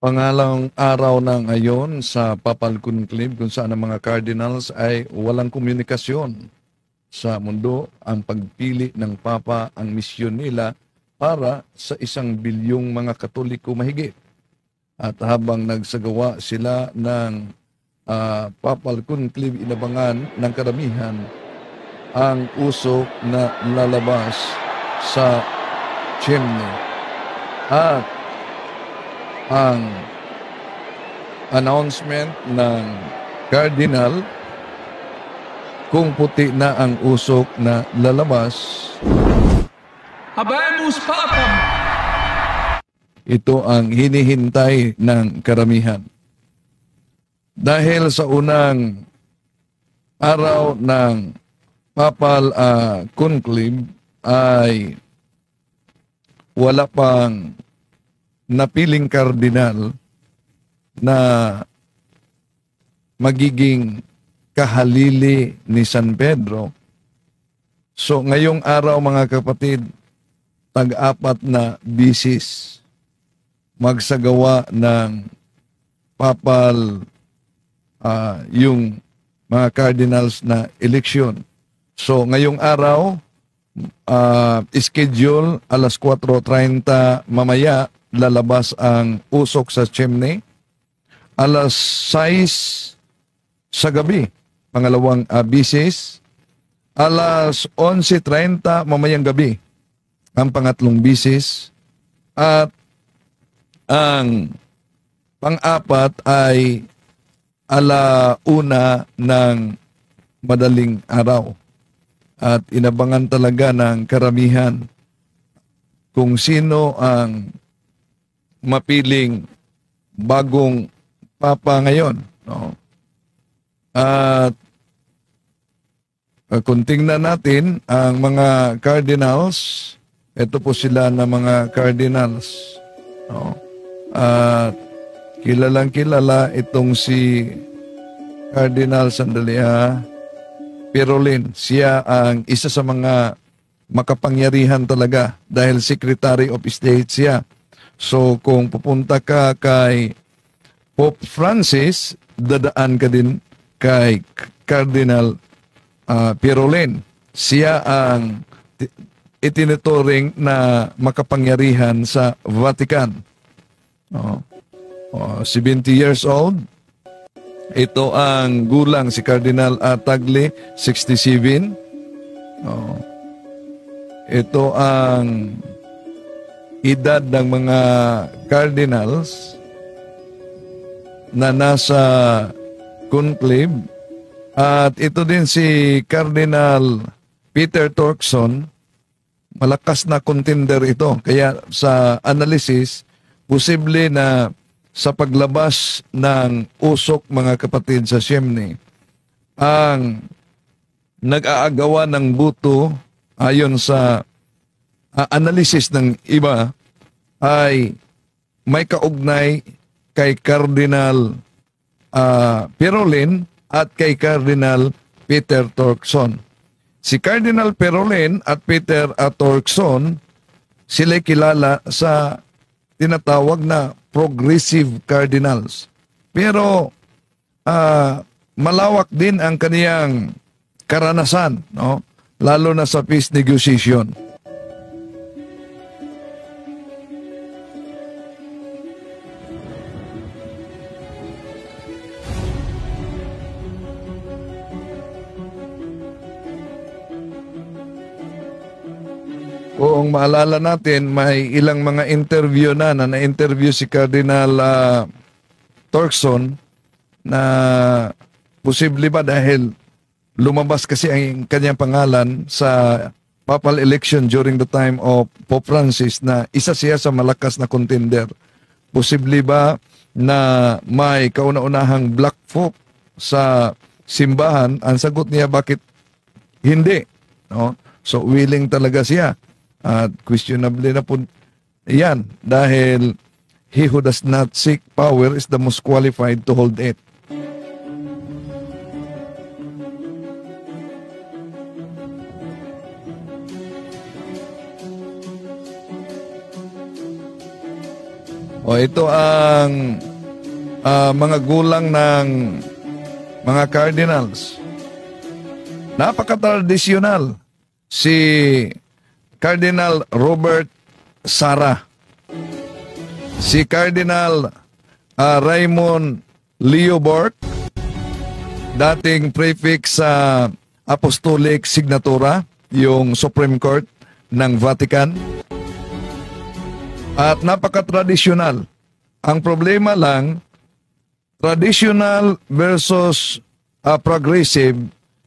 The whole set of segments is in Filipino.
Pangalang araw na ngayon sa Papal Conclave kung saan ang mga cardinals ay walang komunikasyon sa mundo. Ang pagpili ng Papa ang misyon nila para sa 1 bilyong mga Katoliko mahigit. At habang nagsagawa sila ng Papal Conclave, inabangan ng karamihan ang usok na lalabas sa chimney at ang announcement ng cardinal kung puti na ang usok na lalabas. Habemus Papam! Ito ang hinihintay ng karamihan. Dahil sa unang araw ng Papal Conclave ay wala pang napiling kardinal na magiging kahalili ni San Pedro. So ngayong araw mga kapatid, tag-apat na bisis magsagawa ng papal yung mga cardinals na eleksyon. So ngayong araw, schedule alas 4:30 mamaya, lalabas ang usok sa chimney. Alas 6 sa gabi, pangalawang bisis. Alas 11:30 mamayang gabi, ang pangatlong bisis. At ang pang-apat ay ala-una ng madaling araw. At inabangan talaga ng karamihan kung sino ang mapiling bagong papa ngayon. No? At kung tingnan natin ang mga cardinals, ito po sila na mga cardinals. No? At kilalang kilala itong si Cardinal Parolin. Siya ang isa sa mga makapangyarihan talaga dahil Secretary of State siya. So kung pupunta ka kay Pope Francis, dadaan ka din kay Cardinal Parolin. Siya ang itinuturing na makapangyarihan sa Vatican. 70 years old. Ito ang gulang si Cardinal Tagle, 67. Ito ang edad ng mga cardinals na nasa conclave. At ito din si Cardinal Peter Turkson, malakas na contender ito. Kaya sa analysis, posible na sa paglabas ng usok mga kapatid sa chimney, ang nag-aagawa ng buto ayon sa analysis ng iba ay may kaugnay kay Cardinal Parolin at kay Cardinal Peter Turkson. Si Cardinal Parolin at Peter Turkson, sila kilala sa tinatawag na progressive cardinals. Pero malawak din ang kaniyang karanasan, no? Lalo na sa peace negotiation. Kung maalala natin, may ilang mga interview na-interview si Cardinal Turkson na posible ba dahil lumabas kasi ang kanyang pangalan sa papal election during the time of Pope Francis na isa siya sa malakas na contender. Posible ba na may kauna-unahang black folk sa simbahan? Ang sagot niya, bakit hindi? No? So willing talaga siya. At questionable na po yan dahil he who does not seek power is the most qualified to hold it. O ito ang mga gulang ng mga cardinals. Napaka-tradisyonal si Cardinal Robert Sara, si Cardinal Raymond Leo Bork, dating prefect sa Apostolic Signatura, yung Supreme Court ng Vatican. At napaka-tradisyonal. Ang problema lang, traditional versus progressive,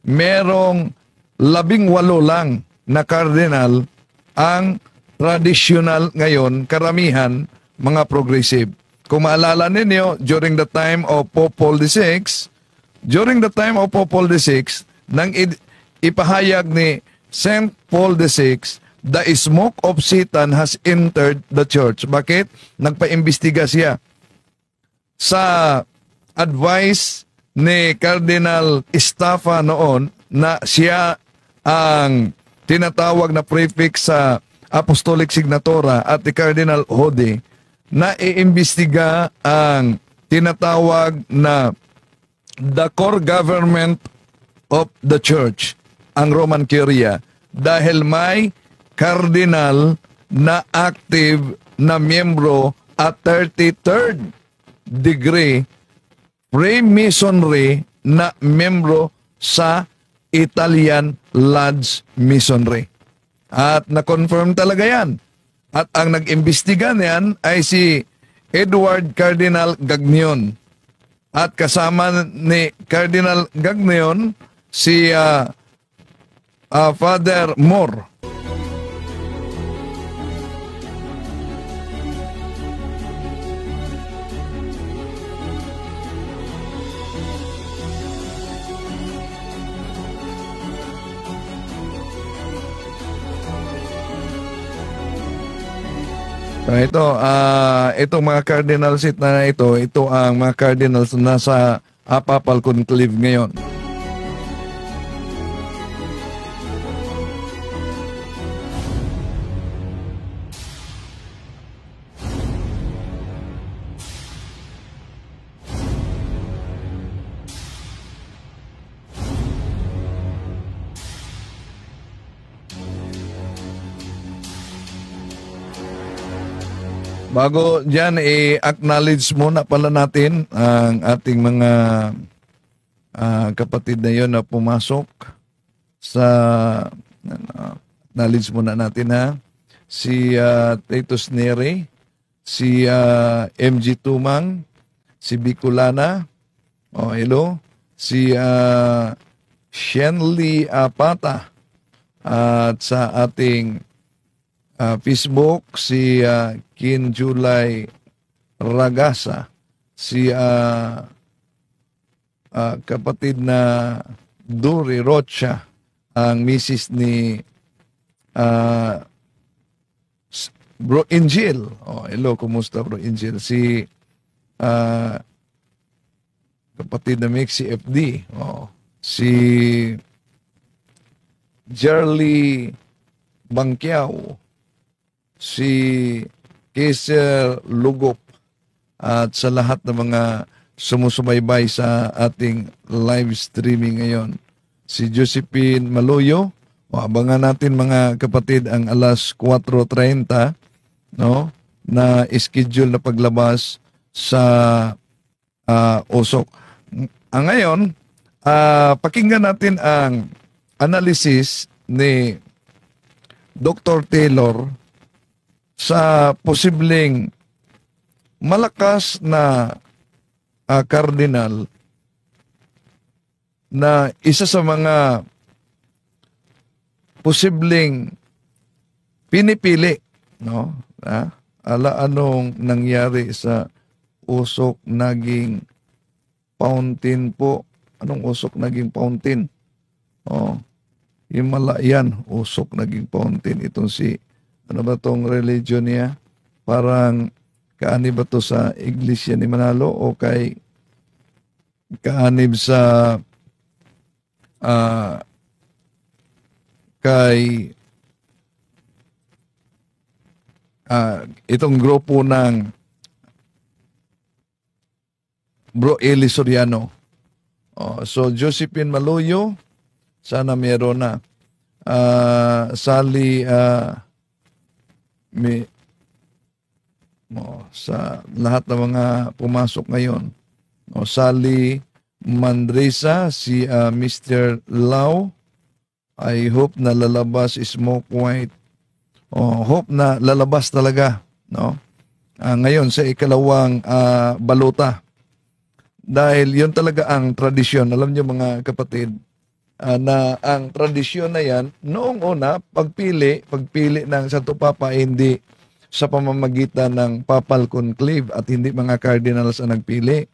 merong 18 lang na cardinal. Ang traditional ngayon, karamihan, mga progressive. Kung maalala ninyo, during the time of Pope Paul VI, nang ipahayag ni Saint Paul VI, the smoke of Satan has entered the church. Bakit? Nagpaimbestiga siya. Sa advice ni Cardinal Estafa noon na siya ang tinatawag na prefect sa Apostolic Signatura at ni Cardinal Hode, na iimbestiga ang tinatawag na the core government of the church, ang Roman Curia, dahil may cardinal na active na miyembro at 33rd degree Freemasonry na miyembro sa Italian Lodge Masonry. At na-confirm talaga yan. At ang nag-imbestiga niyan ay si Edward Cardinal Gagnion. At kasama ni Cardinal Gagnion si Father Moore. So itong mga cardinal seat na ito ang mga cardinals na sa Papal Conclave ngayon. Bago dyan, i-acknowledge muna pala natin ang ating mga kapatid na yun na pumasok sa, acknowledge muna natin ha, si Titus Neri, si MG Tumang, si Bicolana, hello, si Shenli Apata, at sa ating Facebook, si Kin Julay Ragasa, si kapatid na Duri Rocha, ang misis ni Bro Angel. Hello, kumusta Bro Angel? Si kapatid na Mixi FD. Si Jarly Bangkiao, si Kaiser Lugop, at sa lahat ng mga sumusubaybay sa ating live streaming ngayon. Si Josephine Maloyo, abangan natin mga kapatid ang alas 4:30, no, na schedule na paglabas sa Usok. Ngayon, pakinggan natin ang analysis ni Dr. Taylor sa posibleng malakas na cardinal na isa sa mga posibleng pinipili, no? Anong nangyari sa Usok naging fountain po? Anong Usok naging fountain? Yung yan, Usok naging fountain. Itong si, ano ba tong religion niya? Parang kaanib ba to sa Iglesia ni Manalo o kaanib sa itong grupo ng Bro Eli Soriano. So Josephine Maluyo, sana meron na. Sally sa lahat ng mga pumasok ngayon. Sally Mandresa, si Mr. Lau, I hope na lalabas Smoke White. Hope na lalabas talaga, no? Ngayon sa ikalawang baluta. Dahil yun talaga ang tradisyon. Alam niyo mga kapatid, na ang tradisyon na yan, noong una, pagpili ng Santo Papa, hindi sa pamamagitan ng Papal Conclave at hindi mga cardinals ang nagpili.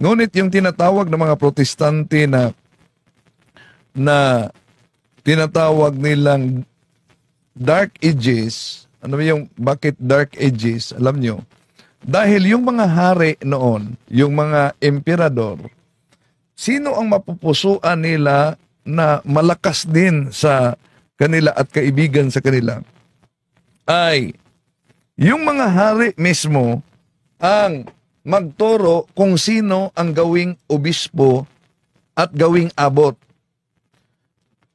Ngunit yung tinatawag ng mga protestante na tinatawag nilang Dark Ages, ano yung bakit Dark Ages? Alam nyo, dahil yung mga hari noon, yung mga emperador, sino ang mapupusuan nila na malakas din sa kanila at kaibigan sa kanila? Ay, yung mga hari mismo ang magturo kung sino ang gawing obispo at gawing abot.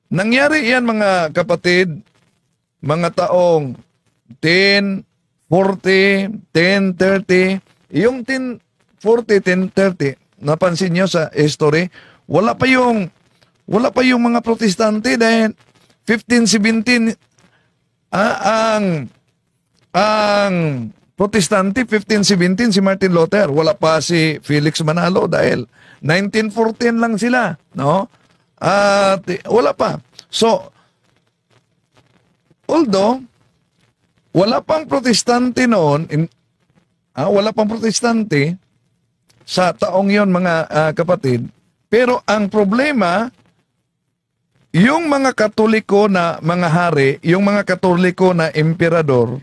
Nangyari yan mga kapatid, mga taong 1040, 1030, yung 1040, 1030, napansin nyo sa history, wala pa yung mga protestante dahil 1517 ang protestante 1517 si Martin Luther, wala pa si Felix Manalo dahil 1914 lang sila, no? At wala pa. So although wala pang protestante noon, wala pang protestante sa taong yon mga kapatid, pero ang problema, yung mga Katoliko na mga hari, yung mga Katoliko na emperador,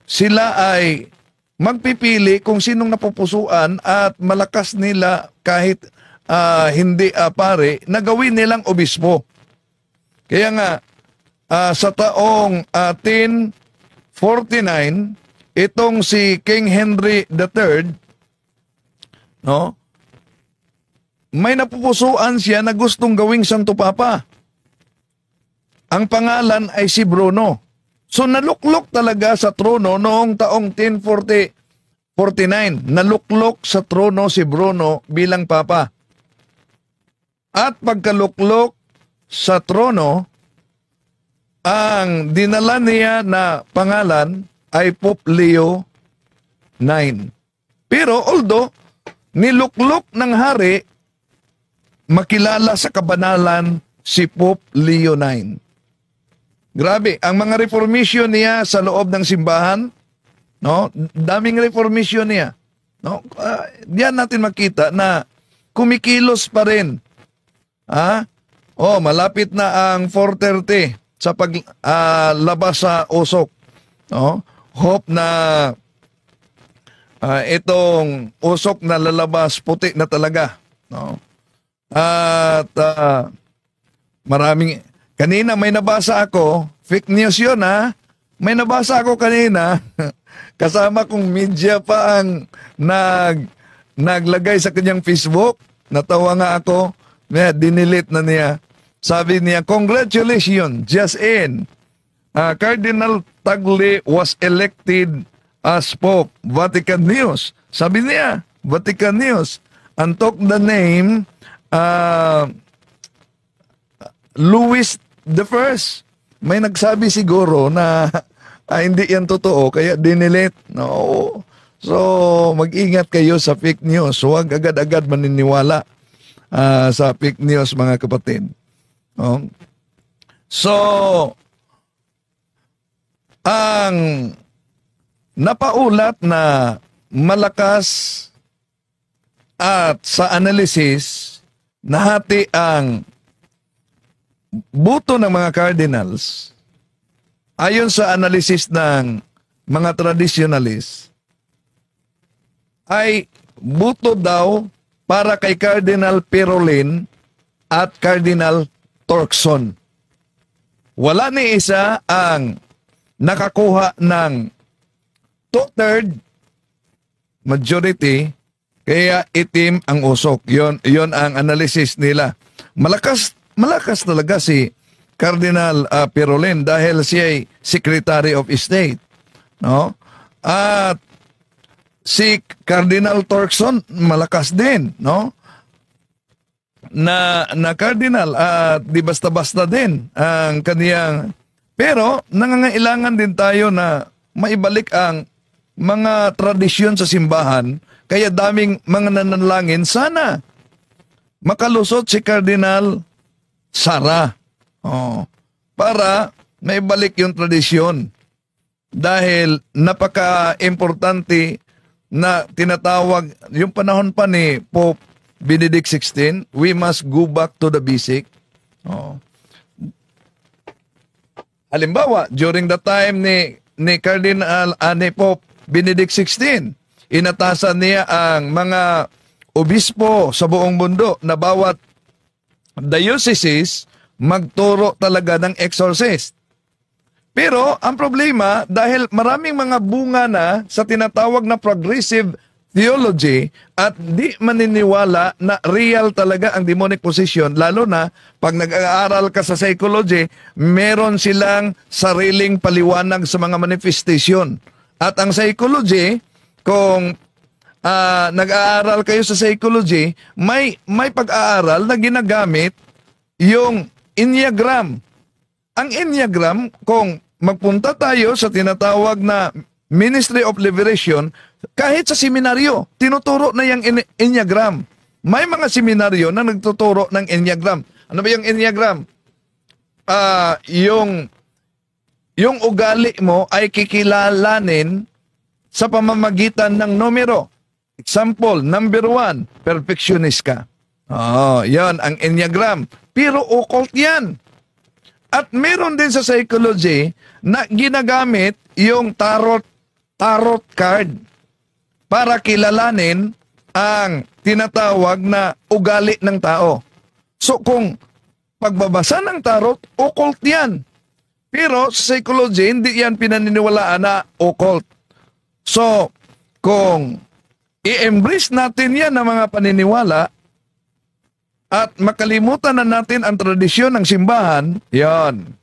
sila ay magpipili kung sinong napupusuan at malakas nila kahit hindi pare, na gawin nilang obispo. Kaya nga, sa taong 1049, itong si King Henry III, no, may napupusuan siya na gustong gawing Santo Papa. Ang pangalan ay si Bruno. So naluklok talaga sa trono noong taong 1049. Naluklok sa trono si Bruno bilang Papa. At pagkaluklok sa trono, ang dinala niya na pangalan ay Pope Leo IX. Pero although niluklok ng hari, makilala sa kabanalan si Pope Leo IX. Grabe, ang mga reformation niya sa loob ng simbahan, no? Daming reformation niya, no? Diyan natin makita na kumikilos pa rin. Malapit na ang 4:30 sa paglabas sa usok, no? Hope na itong usok na lalabas puti na talaga, no? At maraming, kanina may nabasa ako, fake news yun may nabasa ako kanina, kasama kong media pa ang naglagay sa kanyang Facebook, natawa nga ako, dinilit na niya. Sabi niya, congratulations, just in, Cardinal Tagle was elected as Pope. Vatican News. Sabi niya, Vatican News, and took the name Louis the First. May nagsabi siguro na hindi yan totoo, kaya dinilit. No. So, mag-ingat kayo sa fake news. Huwag agad-agad maniniwala sa fake news, mga kapatid. No? So, ang napaulat na malakas at sa analysis, nahati ang buto ng mga cardinals ayon sa analysis ng mga traditionalists ay buto daw para kay Cardinal Parolin at Cardinal Turkson. Wala ni isa ang nakakuha ng 2/3 majority Kaya itim ang usok. Yon ang analysis nila. Malakas talaga si Cardinal Parolin dahil siya ay Secretary of State, no? At si Cardinal Turkson malakas din, no? Na Cardinal at di basta-basta din ang kaniyang, pero nangangailangan din tayo na maibalik ang mga tradisyon sa simbahan. Kaya daming mga nananalangin, sana makalusot si Cardinal Sara, para maibalik yung tradisyon. Dahil napaka-importante na tinatawag, yung panahon pa ni Pope Benedict XVI, we must go back to the basic. Halimbawa, during the time ni Cardinal, ni Pope Benedict XVI, inatasan niya ang mga obispo sa buong mundo na bawat dioceses magturo talaga ng exorcist. Pero ang problema, dahil maraming mga bunga na sa tinatawag na progressive theology at di maniniwala na real talaga ang demonic possession, lalo na pag nag-aaral ka sa psychology, meron silang sariling paliwanag sa mga manifestation. At ang psychology, kung nag-aaral kayo sa psychology, may pag-aaral na ginagamit yung Enneagram. Ang Enneagram, kung magpunta tayo sa tinatawag na Ministry of Liberation, kahit sa seminaryo, tinuturo na yung Enneagram. May mga seminaryo na nagtuturo ng Enneagram. Ano ba yung Enneagram? Yung ugali mo ay kikilalanin sa pamamagitan ng numero. Example, number 1, perfectionist ka. Yan ang Enneagram. Pero occult yan. At meron din sa psychology na ginagamit yung tarot card para kilalanin ang tinatawag na ugali ng tao. So kung pagbabasa ng tarot, occult yan. Pero sa psychology, hindi yan pinaniniwalaan na occult. So, kung i-embrace natin yan ng mga paniniwala at makalimutan na natin ang tradisyon ng simbahan, yan.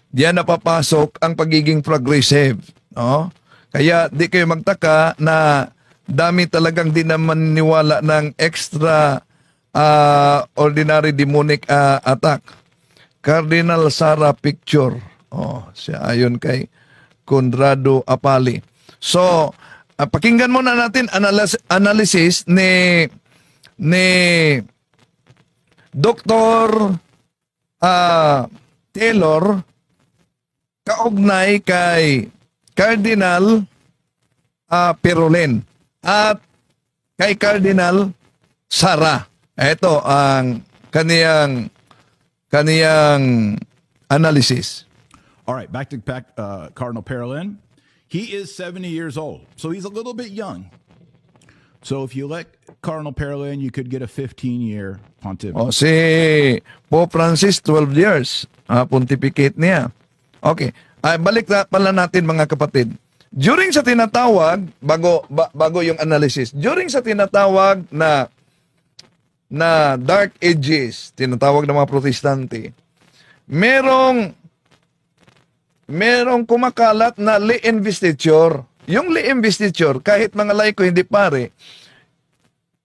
Diyan napapasok ang pagiging progressive. No? Kaya di kayo magtaka na dami talagang di na maniniwala ng extra ordinary demonic attack. Cardinal Sara picture. Siya ayon kay Conrado Apali. So, pakinggan muna natin analysis ni Dr. Taylor kaugnay kay Cardinal Parolin at kay Cardinal Sara. Ito ang kaniyang analysis. All right, back to Cardinal Parolin. He is 70 years old, so he's a little bit young. So if you let Cardinal Parolin, you could get a 15-year pontificate. Si Pope Francis, 12 years. Pontificate niya. Okay. Balik na pala natin mga kapatid. During sa tinatawag, bago yung analysis, during sa tinatawag na Dark Ages, tinatawag ng mga Protestante, merong kumakalat na lay investiture. Yung lay investiture, kahit mga laiko hindi pare,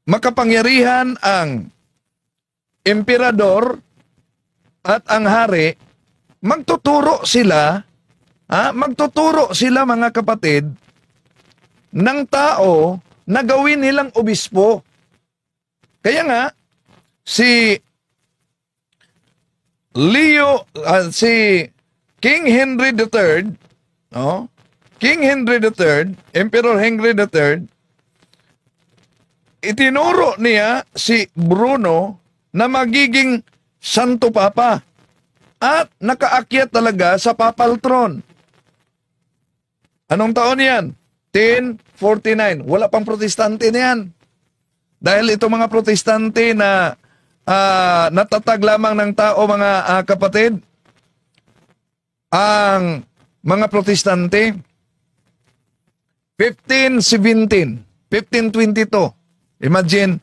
makapangyarihan ang emperador at ang hari, magtuturo sila mga kapatid ng tao na gawin nilang obispo. Kaya nga, si King Henry III, King Henry III, Emperor Henry III, itinuro niya si Bruno na magiging Santo Papa at nakaakyat talaga sa papal throne. Anong taon yan? 1049. Wala pang protestante na yan. Dahil itong mga protestante na natatag lamang ng tao, mga kapatid, ang mga protestante, 1517. 1522. Imagine,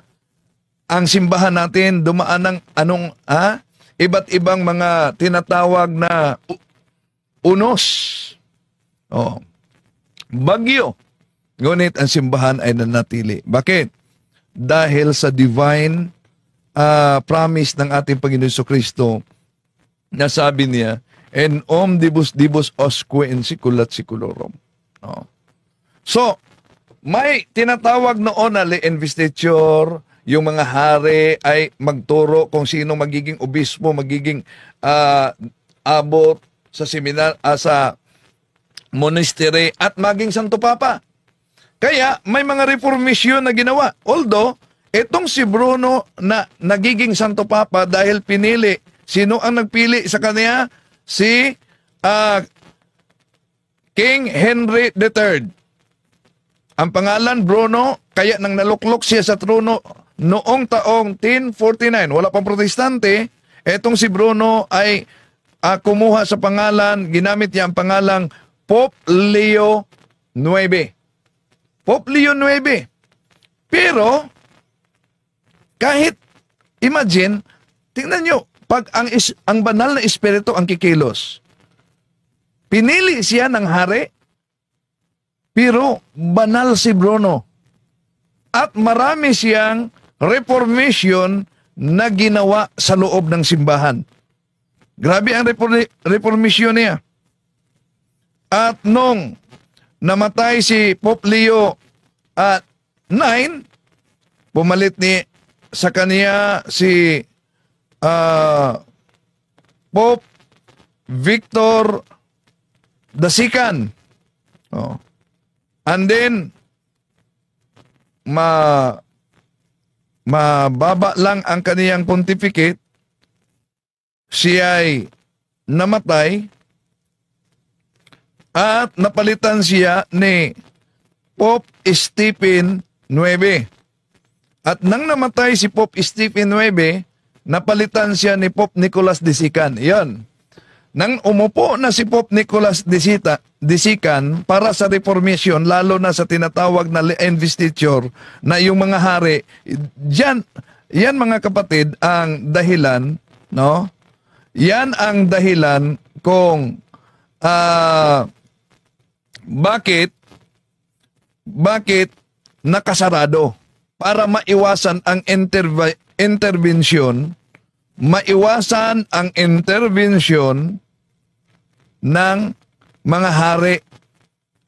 ang simbahan natin dumaan ng iba't ibang mga tinatawag na unos. Oh, bagyo. Ngunit ang simbahan ay nanatili. Bakit? Dahil sa divine promise ng ating Panginoon Jesucristo na sabi niya, en omnibus dibus osque in seculat seculorum. Oh. So, may tinatawag noon na investiture, yung mga hari ay magturo kung sino magiging obispo, magiging abot sa seminar, sa monastery at maging Santo Papa. Kaya may mga reformisyon na ginawa. Although, itong si Bruno na nagiging Santo Papa dahil pinili, sino ang nagpili sa kanya? Si King Henry III. Ang pangalan Bruno, kaya nang naluklok siya sa trono noong taong 1049, wala pang protestante, etong si Bruno ay kumuha sa pangalan, ginamit niya ang pangalang Pope Leo IX. Pope Leo IX. Pero, kahit, imagine, tingnan nyo, pag ang banal na espiritu ang kikilos, pinili siya ng hari, pero banal si Bruno. At marami siyang reformation na ginawa sa loob ng simbahan. Grabe ang reformation niya. At nung namatay si Pope Leo IX, pumalit sa kanya si Pope Victor II. Oh. And then, mababa lang ang kaniyang pontificate, siya ay namatay at napalitan siya ni Pope Stephen IX. At nang namatay si Pope Stephen IX, napalitan siya ni Pope Nicholas II. Yan. Nang umupo na si Pope Nicholas II para sa reformation, lalo na sa tinatawag na investiture na yung mga hari, yan mga kapatid ang dahilan, no? Yan ang dahilan kung bakit nakasarado para maiwasan ang intervention, maiwasan ang intervention ng mga hari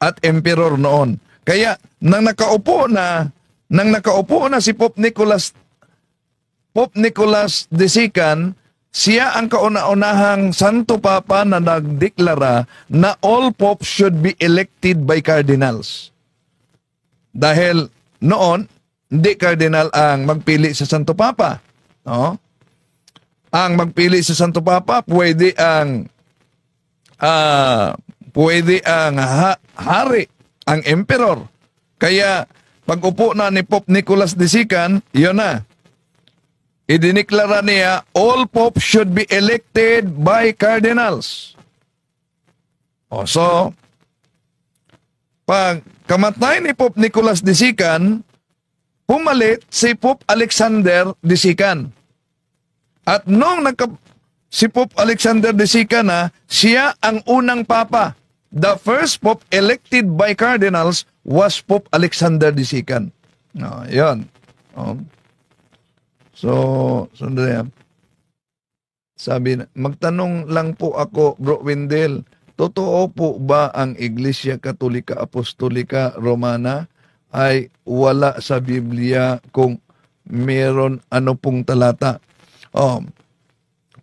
at emperor noon. Kaya nang nakaupo na si Pope Nicholas II, siya ang kauna-unahang Santo Papa na nagdeklara na all popes should be elected by cardinals. Dahil noon, hindi cardinal ang magpili sa Santo Papa. No? Ang magpili sa Santo Papa, pwede ang hari, ang emperor. Kaya, pag upo na ni Pope Nicholas II, yun na. Idiniklara niya, all popes should be elected by cardinals. So, pag kamatay ni Pope Nicholas II, pumalit si Pope Alexander II. At nung si Pope Alexander II na, siya ang unang papa. The first pope elected by cardinals was Pope Alexander II. Yun. So, sandali. Sabi na, magtanong lang po ako, Bro Wendell, totoo po ba ang Iglesia Katolika Apostolika Romana ay wala sa Biblia kung meron ano pong talata?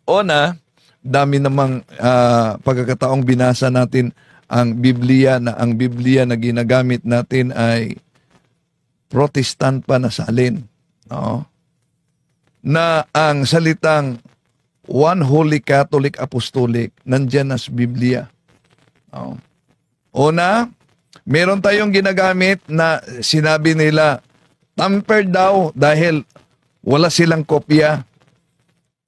Una, dami namang pagkakataong binasa natin ang Biblia na ginagamit natin ay Protestant pa na salin. Na ang salitang One Holy Catholic Apostolic nandyan na sa Biblia. Una, meron tayong ginagamit na sinabi nila tampered daw dahil wala silang kopya.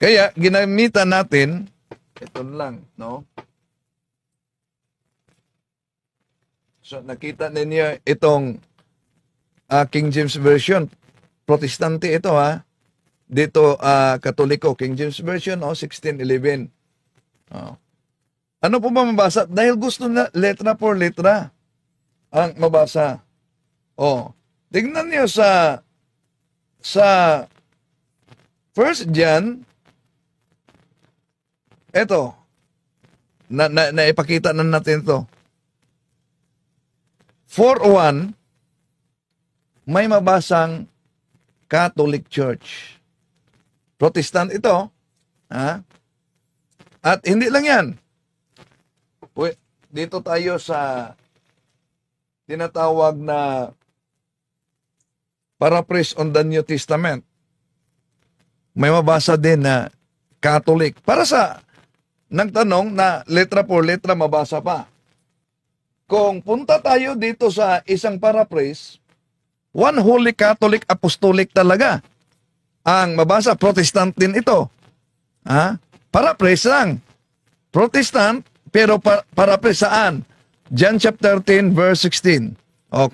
Kaya ginamitan natin, ito lang, no? So nakita ninyo itong King James Version. Protestante ito ha. Dito Katoliko, King James Version 1611. Oh. Ano po ba mabasa? Dahil gusto na letra por letra ang mabasa. Tingnan niyo sa 1 John, eto, naipakita na natin ito. 4:1, may mabasang Catholic Church. Protestant ito. At hindi lang yan. Dito tayo sa tinatawag na Paraphrase on the New Testament. May mabasa din na Catholic. Para sa nagtanong na letra por letra mabasa pa. Kung punta tayo dito sa isang paraphrase, One Holy Catholic Apostolic talaga ang mabasa. Protestant din ito. Paraphrase lang. Protestant, pero paraphrase saan? John chapter 10 verse 16.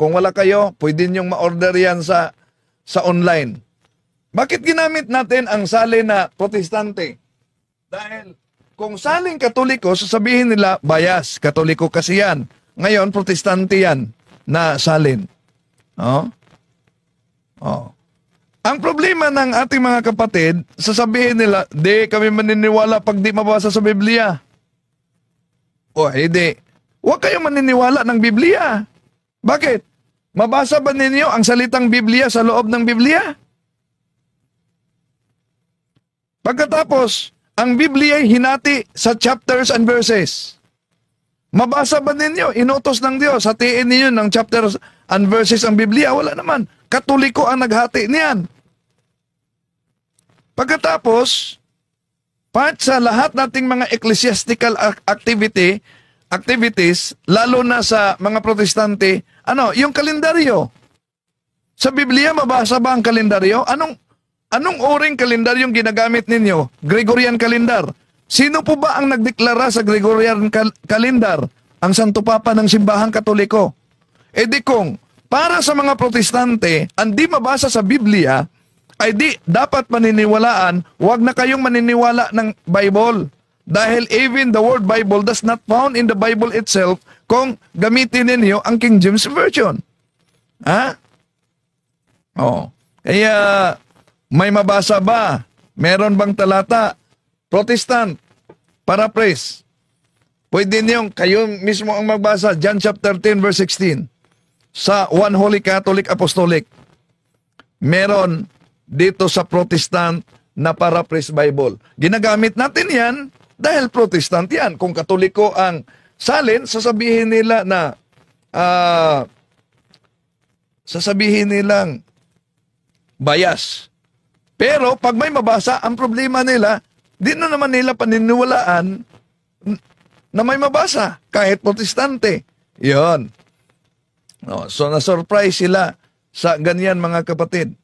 Kung wala kayo, pwede niyong ma-order yan sa online. Bakit ginamit natin ang salin na protestante? Dahil kung saling katoliko, sasabihin nila, bias, katoliko kasi yan. Ngayon, protestante yan na salin. Ang problema ng ating mga kapatid, sasabihin nila, di kami maniniwala pag di mabasa sa Biblia. Hindi. Huwag kayong maniniwala ng Biblia. Bakit? Mabasa ba ninyo ang salitang Biblia sa loob ng Biblia? Pagkatapos, ang Biblia ay hinati sa chapters and verses. Mabasa ba ninyo? Inutos ng Diyos, hatiin ninyo ng chapters and verses ang Biblia? Wala naman. Katoliko ang naghati niyan. Pagkatapos, part sa lahat nating mga ecclesiastical activities, lalo na sa mga protestante, yung kalendaryo. Sa Biblia, mabasa ba ang kalendaryo? Anong uring kalendaryong ginagamit ninyo? Gregorian calendar. Sino po ba ang nagdeklara sa Gregorian calendar? Ang Santo Papa ng Simbahang Katoliko. Di kung para sa mga protestante, ang di mabasa sa Biblia, ay di dapat maniniwalaan, huwag na kayong maniniwala ng Bible. Dahil even the word Bible does not found in the Bible itself kung gamitin ninyo ang King James Version. Kaya may mabasa ba? Meron bang talata? Protestant, paraphrase. Pwede niyong kayo mismo ang magbasa, John chapter 10 verse 16. Sa One Holy Catholic Apostolic. Meron dito sa Protestant na paraphrase Bible. Ginagamit natin yan dahil Protestant yan. Kung Katoliko ang salin, sasabihin nila na sasabihin nilang bias. Pero pag may mabasa, ang problema nila, di na naman nila paniniwalaan na may mabasa kahit Protestante. Yun. So na-surprise sila sa ganyan mga kapatid.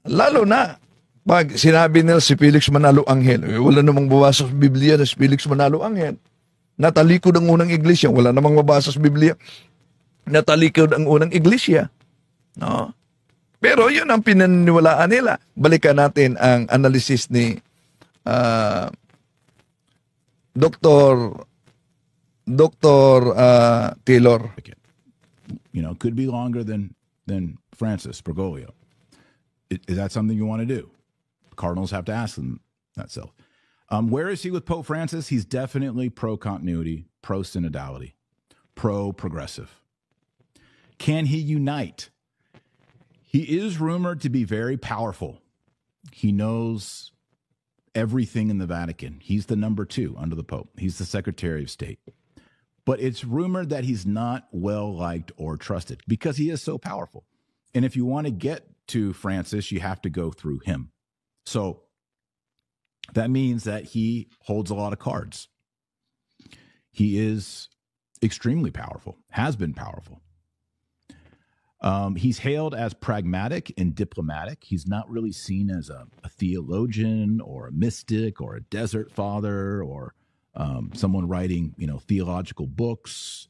Lalo na pag sinabi nila si Felix Manalo Angel, wala namang mabasa sa Biblia na si Felix Manalo Angel. Natalikod ang unang iglesia, wala namang mabasa sa Biblia. Natalikod ang unang iglesia. Pero yun ang pinaniniwalaan nila. Balikan natin ang analysis ni Dr. Taylor. Could be longer than Francis Bergoglio. Is that something you want to do? Cardinals have to ask them that. Where is he with Pope Francis? He's definitely pro-continuity, pro-synodality, pro-progressive. Can he unite? He is rumored to be very powerful. He knows everything in the Vatican. He's the number 2 under the Pope. He's the Secretary of State. But it's rumored that he's not well-liked or trusted because he is so powerful. And if you want to get to Francis, you have to go through him. So that means that he holds a lot of cards. He is extremely powerful, has been powerful. He's hailed as pragmatic and diplomatic. He's not really seen as a theologian or a mystic or a desert father or someone writing, theological books.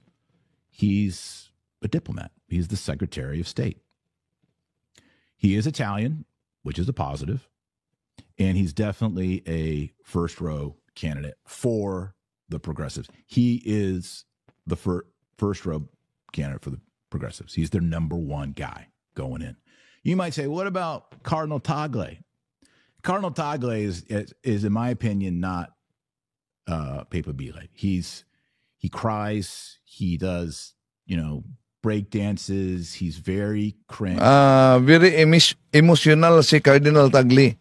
He's a diplomat. He's the Secretary of State. He is Italian, which is a positive, and he's definitely a first row candidate for the progressives. He is the first row candidate for the progressives. He's their number one guy going in. You might say, what about Cardinal Tagle? Cardinal Tagle is in my opinion, not papabile. He cries. He does, break dances. He's very cringe. Very emotional si Cardinal Tagle.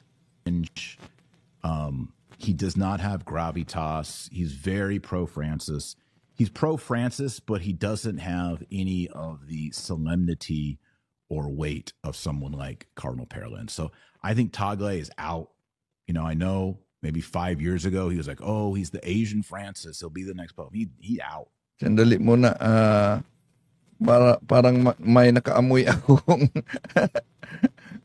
He does not have gravitas. He's very pro-Francis. He's pro-Francis, but he doesn't have any of the solemnity or weight of someone like Cardinal Parolin. So I think Tagle is out. I know maybe 5 years ago, he was like, oh, he's the Asian Francis. He'll be the next pope. He out. Sandali muna. Parang may nakaamoy akong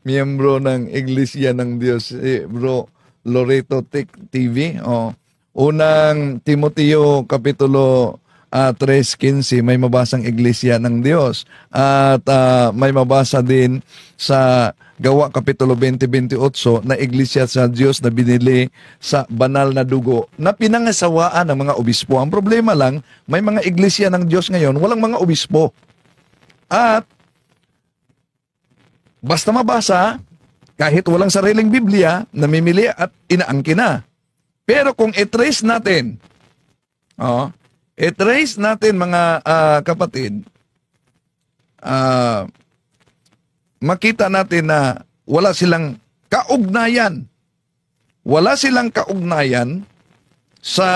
miyembro ng Iglesia ng Diyos. Bro Loreto TV. Unang Timoteo Kapitulo 3:15, may mabasang Iglesia ng Diyos. At may mabasa din sa Gawa Kapitulo 20:28 na Iglesia sa Diyos na binili sa banal na dugo na pinangasawaan ng mga obispo. Ang problema lang, may mga Iglesia ng Diyos ngayon, walang mga obispo. At basta mabasa, kahit walang sariling Biblia, namimili at inaangkin na. Pero kung i-trace natin, mga kapatid, makita natin na wala silang kaugnayan. Wala silang kaugnayan sa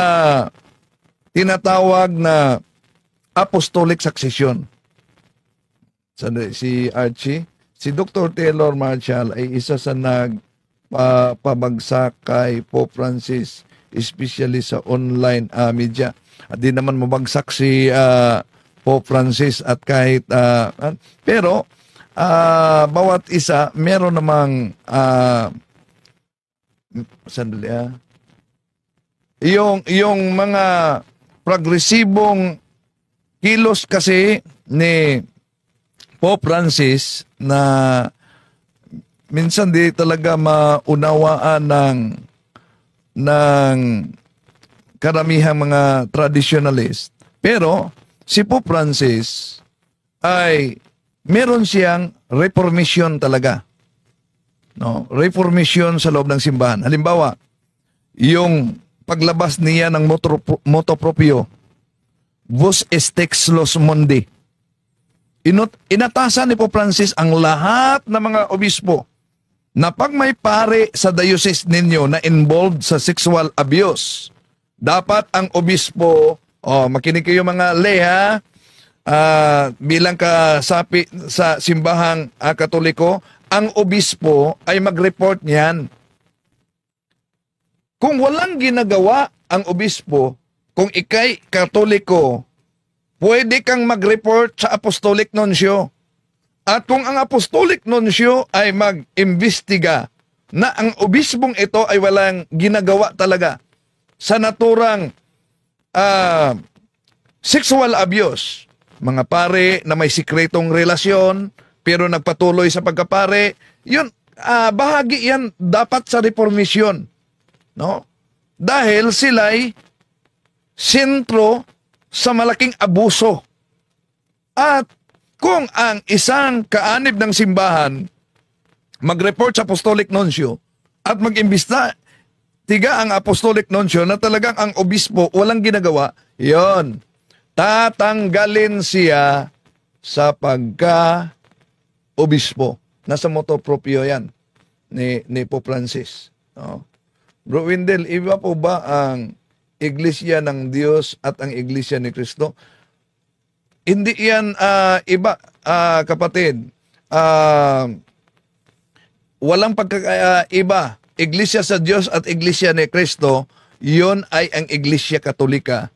tinatawag na apostolic succession. Si Archie, si Dr. Taylor Marshall ay isa sa pabagsak kay Pope Francis, especially sa online media. At di naman mabagsak si Pope Francis at kahit pero bawat isa meron namang yung mga progresibong kilos kasi ni Pope Francis na minsan di talaga maunawaan ng karamihang mga traditionalist. Pero si Pope Francis ay meron siyang reformation talaga. Reformation sa loob ng simbahan. Halimbawa, yung paglabas niya ng moto proprio, Vos Extexlos Mundi. Inatasan ni Pope Francis ang lahat ng mga obispo na pag may pare sa diocese ninyo na involved sa sexual abuse, dapat ang obispo, makinig kayo mga leha, bilang kasapi sa simbahang Katoliko, ang obispo ay mag-report niyan. Kung walang ginagawa ang obispo, kung ikay Katoliko, pwede kang mag-report sa Apostolic Nuncio. At kung ang Apostolic Nuncio ay mag-imbestiga na ang obispong ito ay walang ginagawa talaga sa naturang sexual abuse, mga pare na may sikretong relasyon pero nagpatuloy sa pagkapare, yun, bahagi yan dapat sa reformation. No? Dahil sila'y sentro sa malaking abuso. At kung ang isang kaanib ng simbahan mag-report sa Apostolic Nuncio at mag-imbista, tiga ang Apostolic Nuncio na talagang ang obispo walang ginagawa, yon, tatanggalin siya sa pagka-obispo. Nasa moto proprio yan ni Pope Francis. No? Bro Windel, iba po ba ang Iglesia ng Diyos at ang Iglesia ni Kristo? Hindi yan iba, kapatid. Walang pagkaiba. Iglesia sa Diyos at Iglesia ni Kristo, yun ay ang Iglesia Katolika.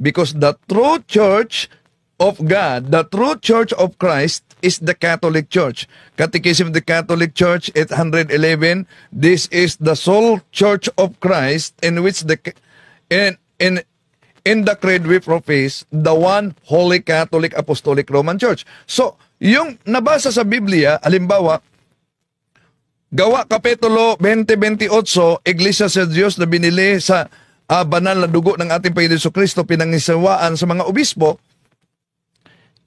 Because the true church of God, the true church of Christ is the Catholic Church. Catechism of the Catholic Church 811, this is the sole church of Christ in which in the creed we profess the one Holy Catholic Apostolic Roman Church. So, yung nabasa sa Biblia, halimbawa, Gawa Kapitulo 20-28, Iglesia sa Diyos na binili sa banal na dugo ng ating Panginoon Jesucristo, pinangisawaan sa mga obispo,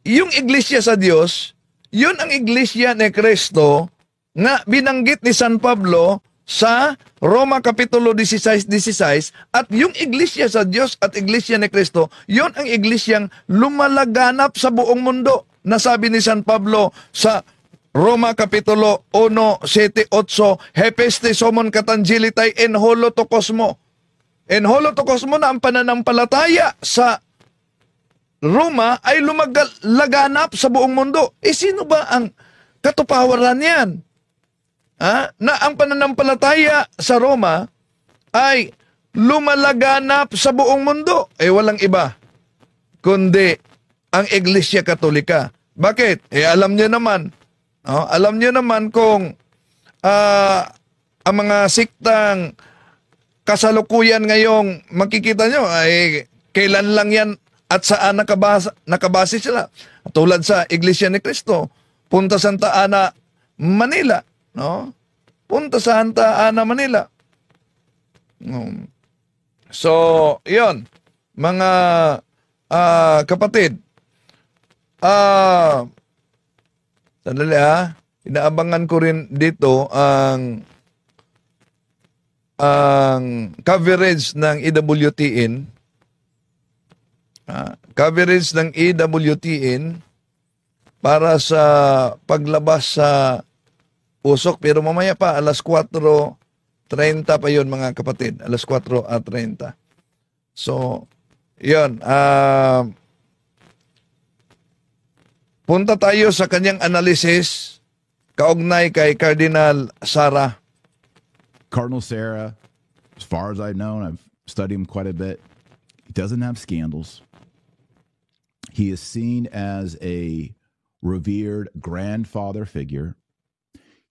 yung Iglesia sa Diyos, yun ang Iglesia ni Cristo nga binanggit ni San Pablo sa Roma Kapitulo 16:16, at yung Iglesia sa Diyos at Iglesia ni Cristo, yun ang Iglesyang lumalaganap sa buong mundo. Nasabi ni San Pablo sa Roma Kapitulo 1:7-8, Hepeste somon katangilitai en holotokosmo. En holotokosmo na ang pananampalataya sa Roma ay lumalaganap sa buong mundo. Sino ba ang katupawaran yan? Na ang pananampalataya sa Roma ay lumalaganap sa buong mundo. Walang iba kundi ang Iglesia Katolika. Bakit? Alam niyo naman. Alam niyo naman kung ang mga siktang kasalukuyan ngayong makikita nyo ay kailan lang yan at saan nakabase sila. Tulad sa Iglesia ni Cristo, Punta Santa Ana, Manila. No? Punta Santa Ana, Manila. So, yon mga kapatid. Sandali inaabangan ko rin dito ang coverage ng EWTN. Coverage ng EWTN para sa paglabas sa usok. Pero mamaya pa, alas 4:30 pa yun mga kapatid. Alas 4:30. So, yun. Punta tayo sa kanyang analysis kaugnay kay Cardinal Sarah. Cardinal Sarah, as far as I've known, I've studied him quite a bit. He doesn't have scandals. He is seen as a revered grandfather figure.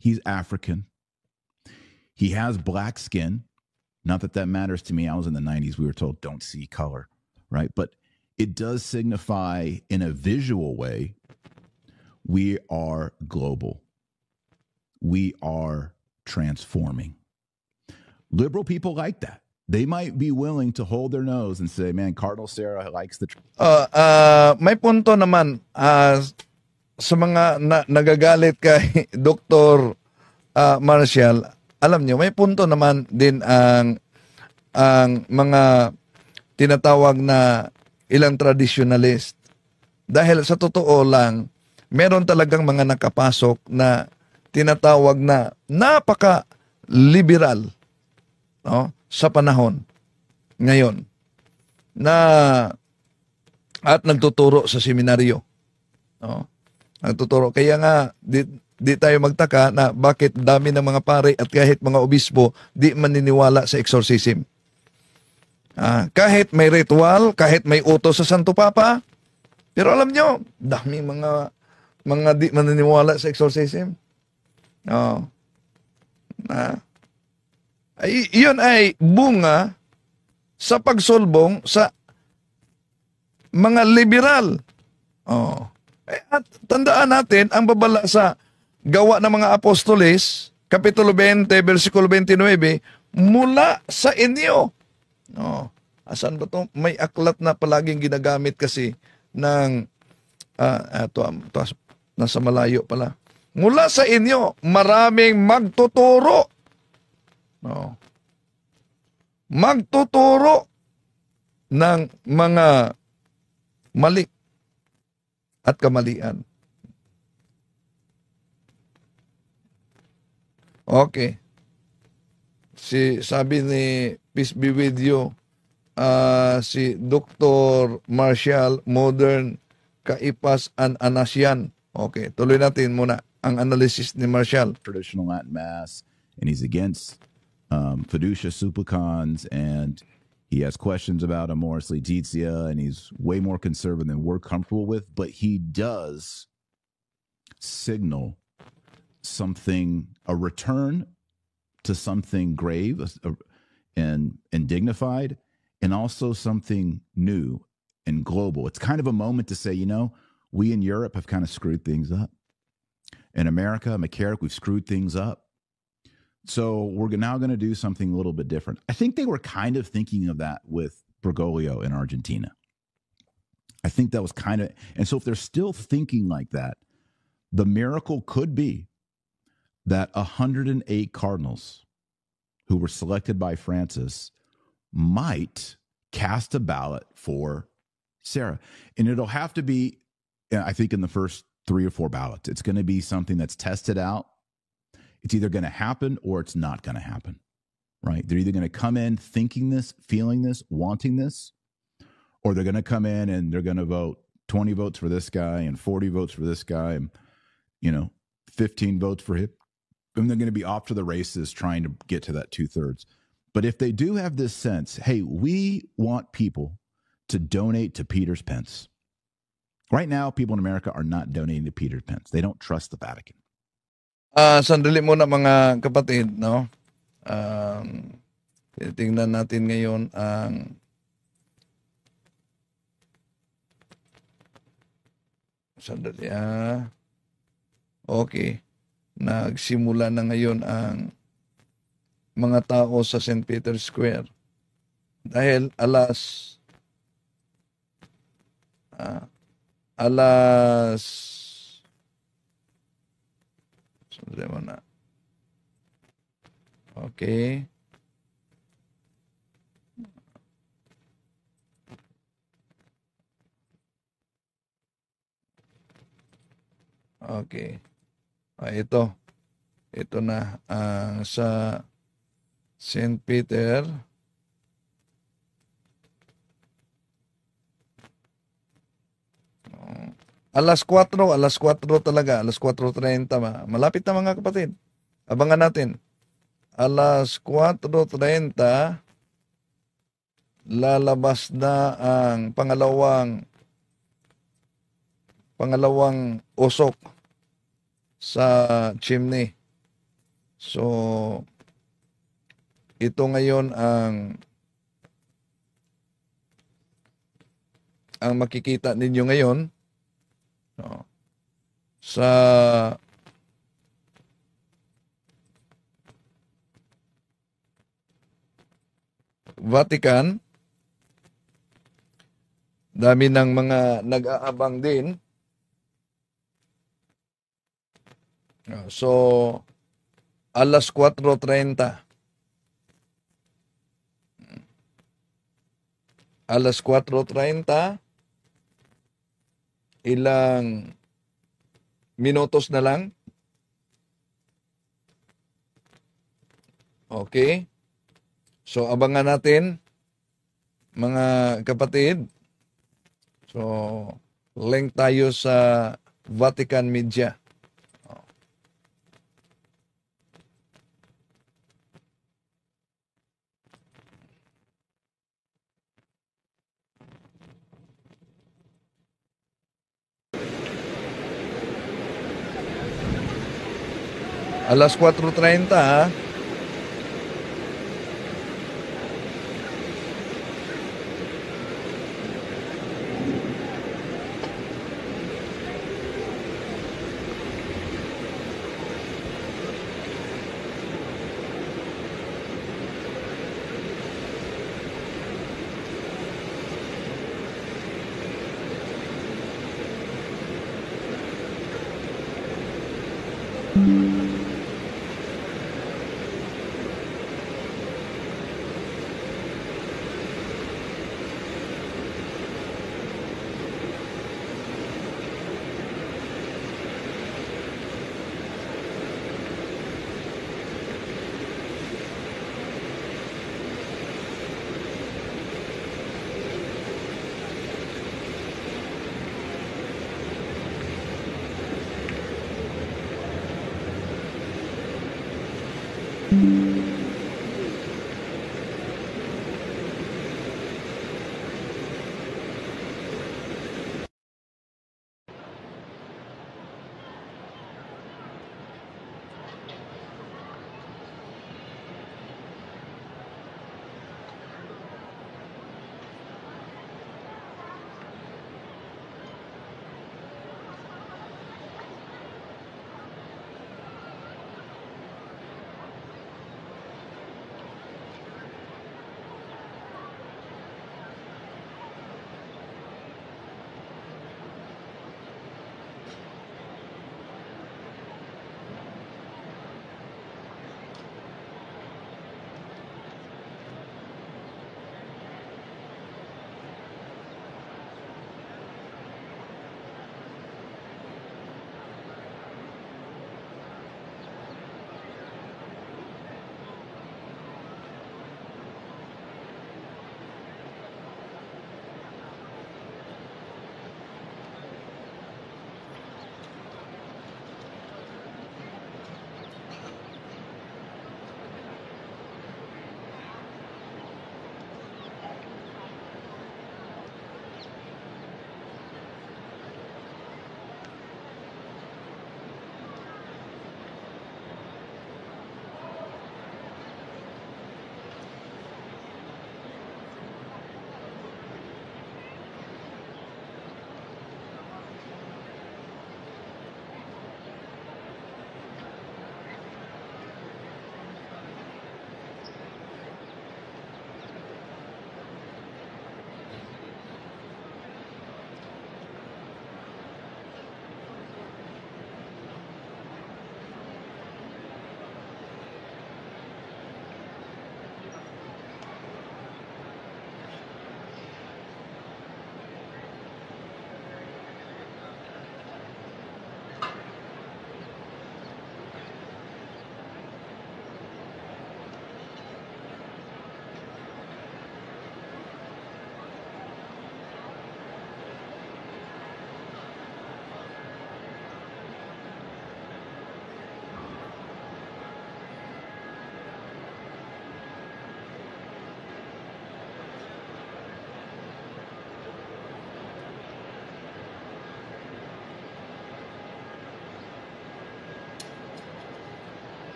He's African. He has black skin. Not that that matters to me. I was in the 90s. We were told don't see color, right? But it does signify in a visual way, we are global. We are transforming. Liberal people like that. They might be willing to hold their nose and say, man, Cardinal Sarah likes the... may punto naman sa mga nagagalit kay Dr. Marcial. Alam nyo, may punto naman din ang mga tinatawag na ilang traditionalist. Dahil sa totoo lang, meron talagang mga nakapasok na tinatawag na napaka-liberal, no, sa panahon ngayon na at nagtuturo sa seminaryo. No? Nagtuturo. Kaya nga, di tayo magtaka na bakit dami ng mga pare at kahit mga obispo di maniniwala sa exorcism. Kahit may ritual, kahit may utos sa Santo Papa, pero alam nyo, dami mga di maniniwala sa exorcism. Iyon ay bunga sa pagsulbong sa mga liberal. At tandaan natin ang babala sa Gawa ng mga Apostoles, Kapitulo 20, versikulo 29, mula sa inyo. Asan ba ito? May aklat na palaging ginagamit kasi ng nasa malayo pala. Mula sa inyo, maraming magtuturo. Magtuturo ng mga mali at kamalian. Okay. Sabi ni Peace be with you, si Dr. Marcial, modern kaipas an anasyan. Okay, tuloy natin muna ang analysis ni Marcial. Traditional Latin Mass, and he's against fiducia supplicans, and he has questions about Amoris Laetitia, and he's way more conservative than we're comfortable with, but he does signal something, a return to something grave and dignified, and also something new and global. It's kind of a moment to say, we in Europe have kind of screwed things up. In America, McCarrick, we've screwed things up. So we're now going to do something a little bit different. I think they were kind of thinking of that with Bergoglio in Argentina. I think that was kind of, and so if they're still thinking like that, the miracle could be that 108 Cardinals who were selected by Francis might cast a ballot for Sarah. And it'll have to be, I think, in the first 3 or 4 ballots. It's going to be something that's tested out. It's either going to happen or it's not going to happen, right? They're either going to come in thinking this, feeling this, wanting this, or they're going to come in and they're going to vote 20 votes for this guy and 40 votes for this guy and, 15 votes for him. And they're going to be off to the races trying to get to that 2/3. But if they do have this sense, hey, we want people to donate to Peter's Pence. Right now, people in America are not donating to Peter's Pence. They don't trust the Vatican. Sandali muna mga kapatid, no? Tingnan natin ngayon ang sandali. Okay. Nagsimula na ngayon ang mga tao sa St. Peter's Square. Dahil alas sandali muna. Okay. Okay. Ito na sa St. Peter. Alas 4 talaga, alas 4:30. Malapit na mga kapatid. Abangan natin. Alas 4:30 lalabas na ang pangalawang usok sa chimney. So, ito ngayon ang makikita ninyo ngayon. So, sa Vatican, dami ng mga nag-aabang din. So, alas 4:30. Alas 4:30, ilang minutos na lang. Okay. So, abangan natin, mga kapatid. So, link tayo sa Vatican Media. Alas 4:30,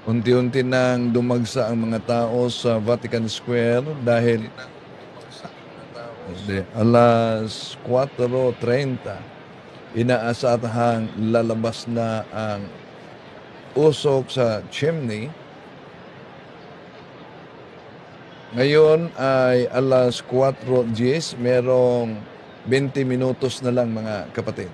Unti-unti nang dumagsa ang mga tao sa Vatican Square dahil alas 4:30 inaasahang lalabas na ang usok sa chimney. Ngayon ay alas 4:10, merong 20 minutos na lang mga kapatid.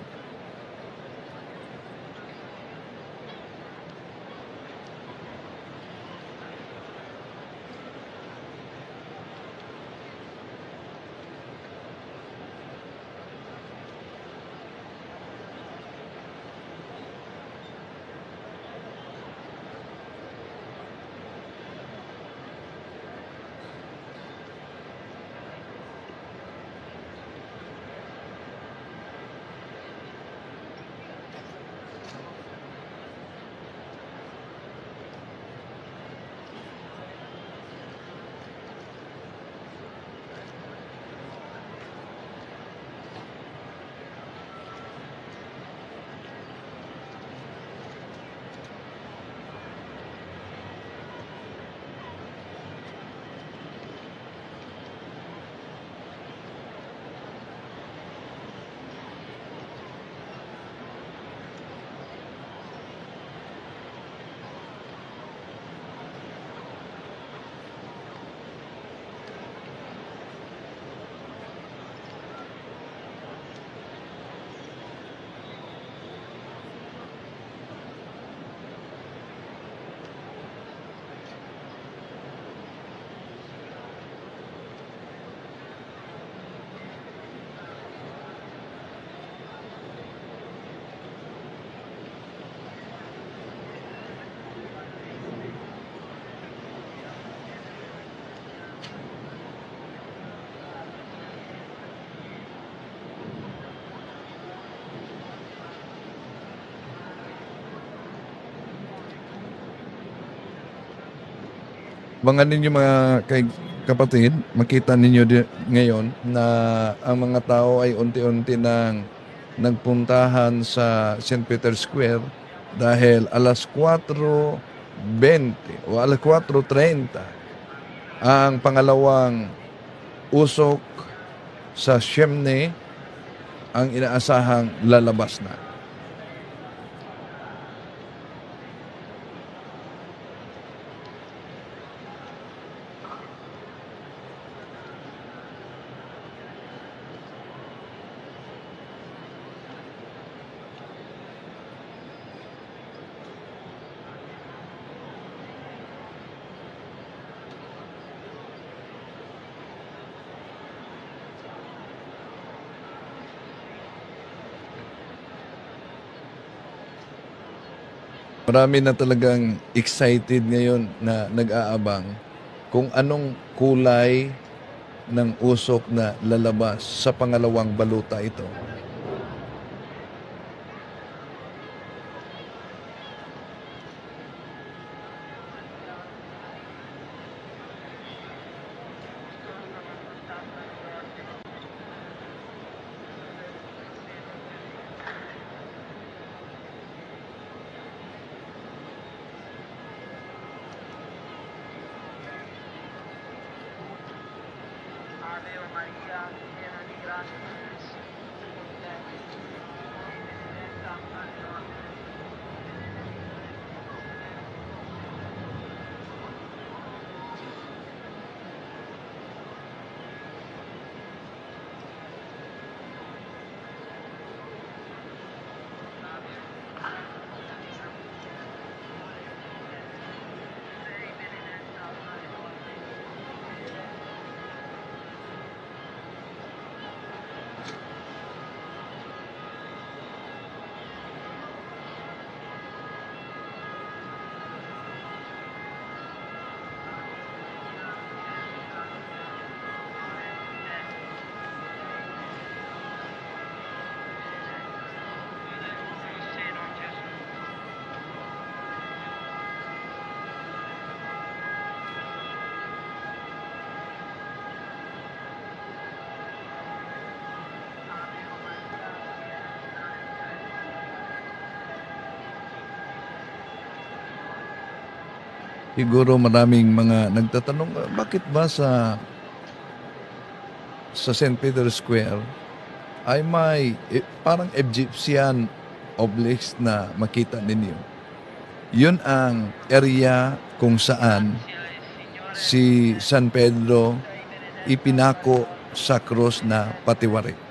Abangan ninyo mga kapatid, makita ninyo ngayon na ang mga tao ay unti-unti nang nagpuntahan sa St. Peter's Square dahil alas 4:20 o alas 4:30 ang pangalawang usok sa chimney ang inaasahang lalabas na. Marami na talagang excited ngayon na nag-aabang kung anong kulay ng usok na lalabas sa pangalawang baluta ito. Siguro maraming mga nagtatanong, bakit ba sa St. Peter's Square ay may parang Egyptian obelisk na makita ninyo. Yun ang area kung saan si San Pedro ipinako sa krus na patiwari.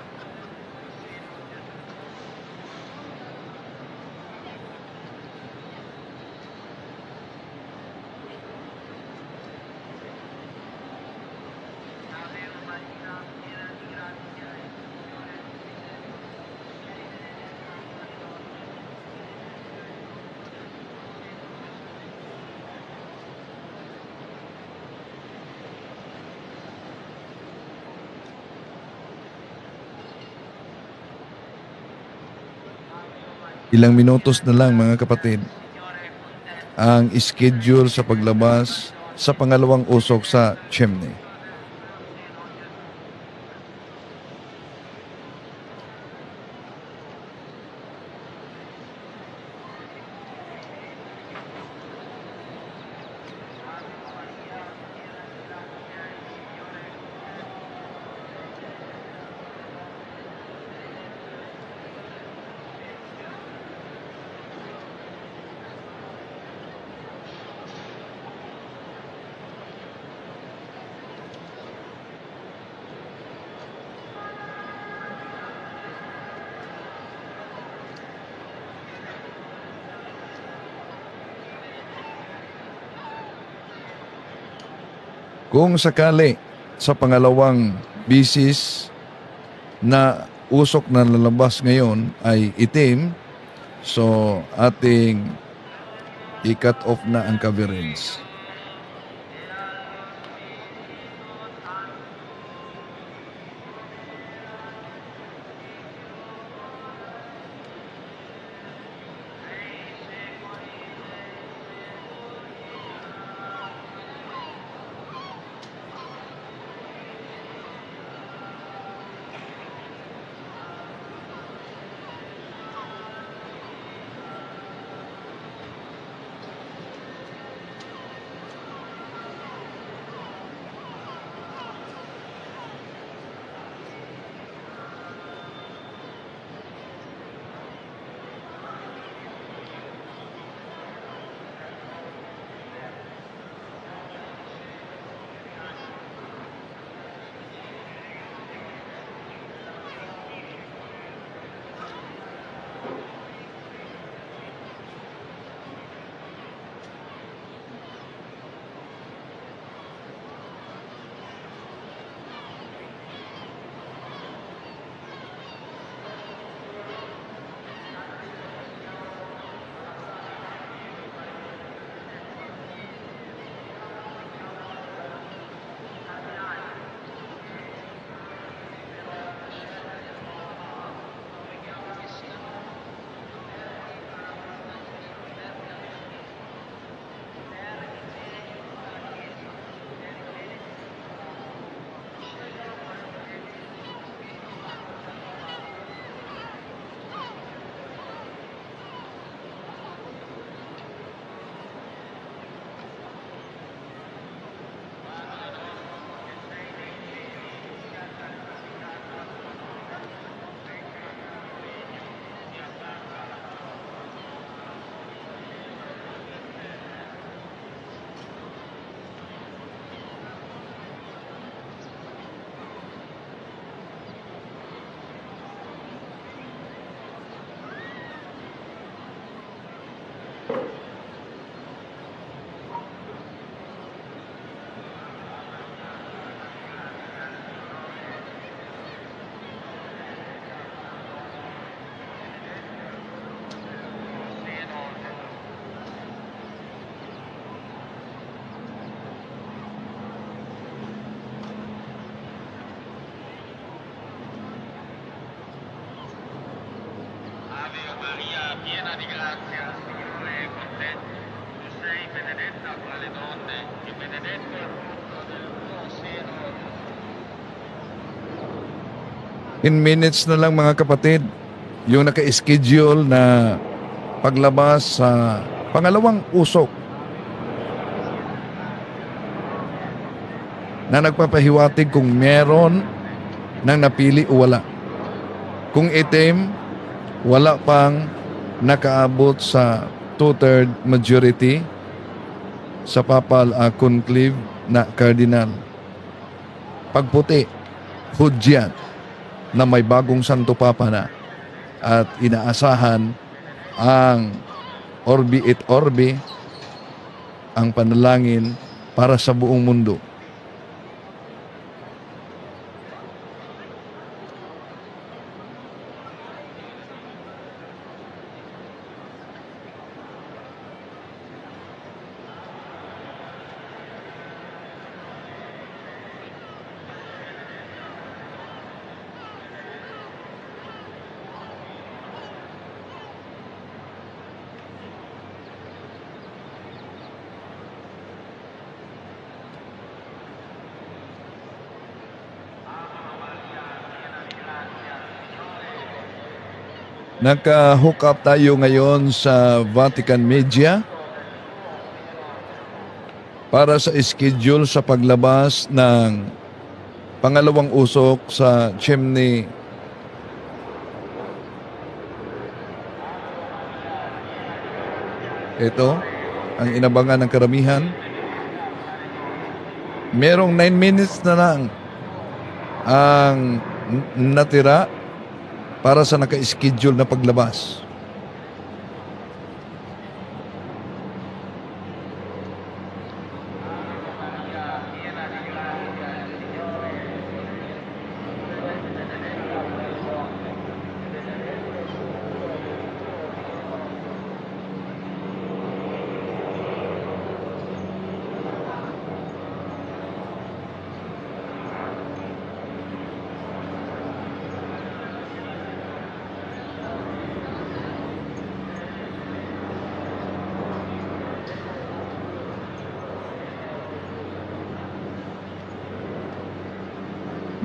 Ilang minutos na lang mga kapatid ang schedule sa paglabas sa pangalawang usok sa chimney. Kung sakali sa pangalawang bisis na usok na lalabas ngayon ay itim, so ating i-cut off na ang coverage. piena di grazia, il Signore è con te. Tu sei benedetta fra le donne e benedetto è il frutto del tuo seno. In minutes na lang mga kapatid, yung naka-schedule na paglabas sa pangalawang usok na nagpapahiwatig kung meron ng napili o wala. Kung itim, wala pang nakaabot sa two-third majority sa papal conclave na cardinal. Pagputi, hudyat na may bagong santo papa na at inaasahan ang Orbi et Orbi, ang panalangin para sa buong mundo. Naka-hook up tayo ngayon sa Vatican Media para sa schedule sa paglabas ng pangalawang usok sa chimney ito ang inabangan ng karamihan. Merong 9 minutes na lang ang natira para sa naka-schedule na paglabas.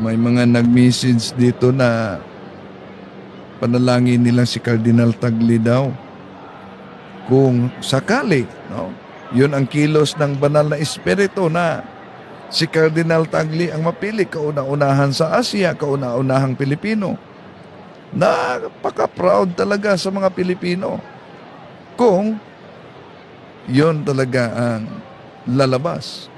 May mga nag-message dito na panalangin nila si Cardinal Tagle daw. Kung sakali, no? Yun ang kilos ng banal na espiritu na si Cardinal Tagle ang mapili, kauna-unahan sa Asia, kauna-unahang Pilipino. Napaka-proud talaga sa mga Pilipino kung yun talaga ang lalabas.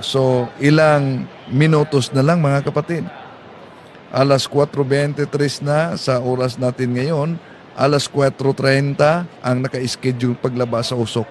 So, ilang minutos na lang mga kapatid. Alas 4:23 na sa oras natin ngayon. Alas 4:30 ang naka-schedule paglabas sa usok.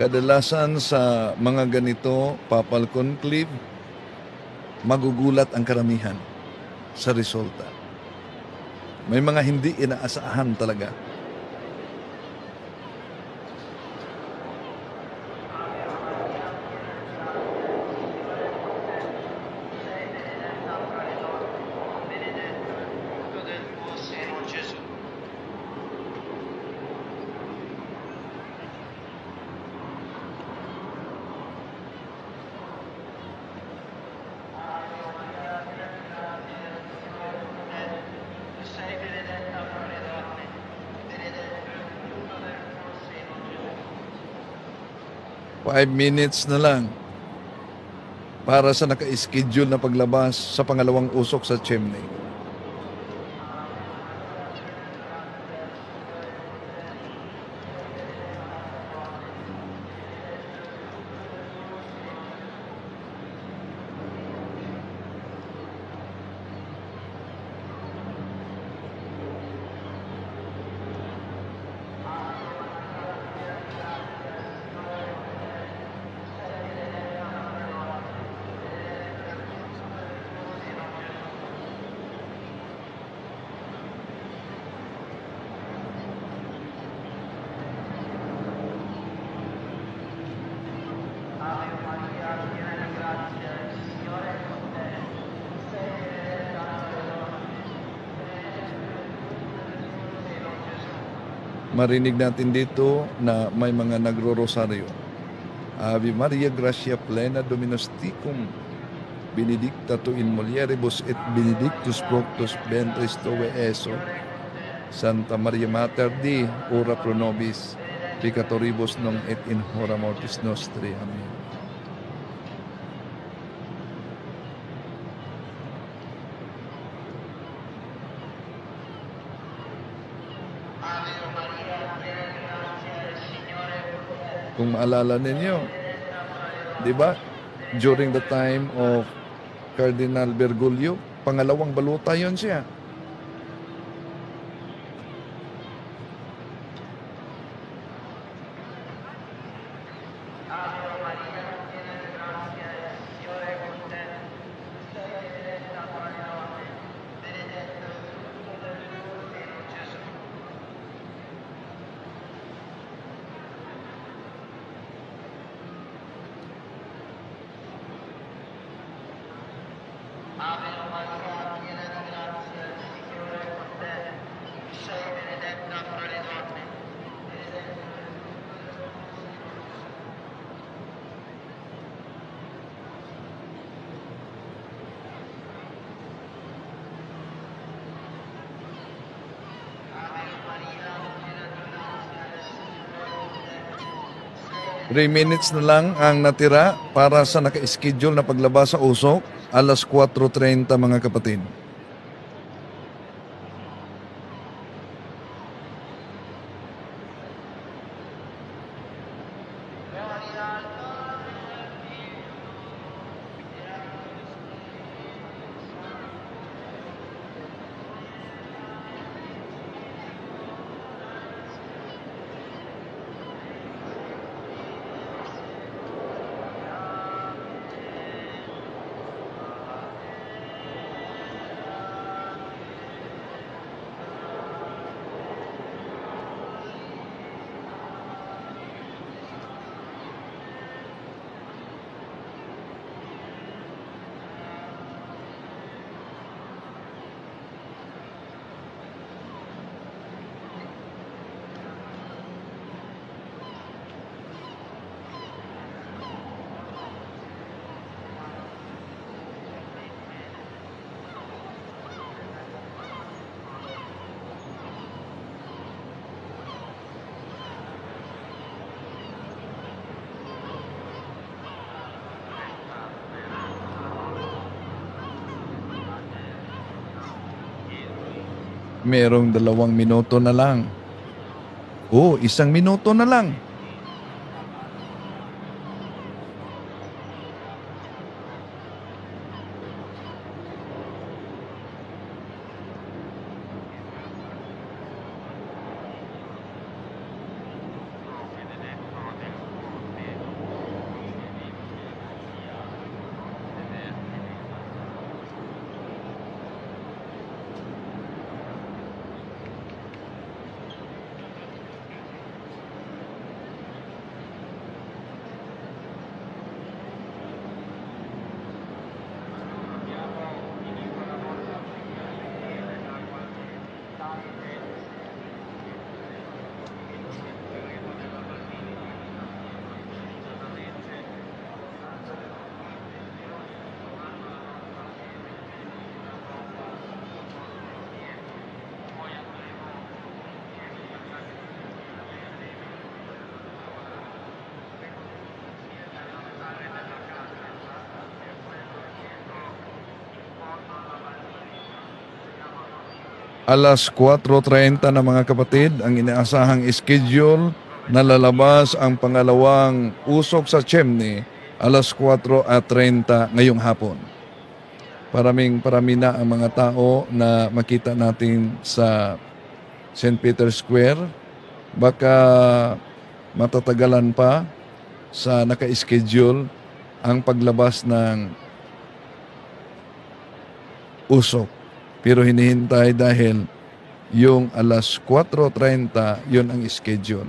Kadalasan sa mga ganito, papal conclave, magugulat ang karamihan sa resulta. May mga hindi inaasahan talaga. Five minutes na lang para sa naka-schedule na paglabas sa pangalawang usok sa chimney. marinig natin dito na may mga nagro-rosaryo. Ave Maria, gracia plena, Dominus tecum, benedicta tu in mulieribus et benedictus fructus ventris tue, Iesus. Santa Maria Mater Dei, ora pro nobis peccatoribus nunc et in hora mortis nostri. Amen. Kung maalala ninyo, di ba? During the time of Cardinal Bergoglio, pangalawang baluta yon siya. Ave Maria, piena di grazia, il Signore è con te. Tu sei benedetta fra le donne. Ave Maria, piena di grazia, il Signore è con te. 3 minutes na lang ang natira para sa naka-schedule na paglabas sa usok. Alas 4:30 mga kapatid. Merong 2 minuto na lang. 1 minuto na lang. Alas 4:30 na mga kapatid, ang inaasahang schedule na lalabas ang pangalawang usok sa chimney, alas 4:30 ngayong hapon. Parami na ang mga tao na makita natin sa St. Peter's Square. Baka matatagalan pa sa naka-schedule ang paglabas ng usok. Pero hinihintay dahil yung alas 4:30, yun ang schedule.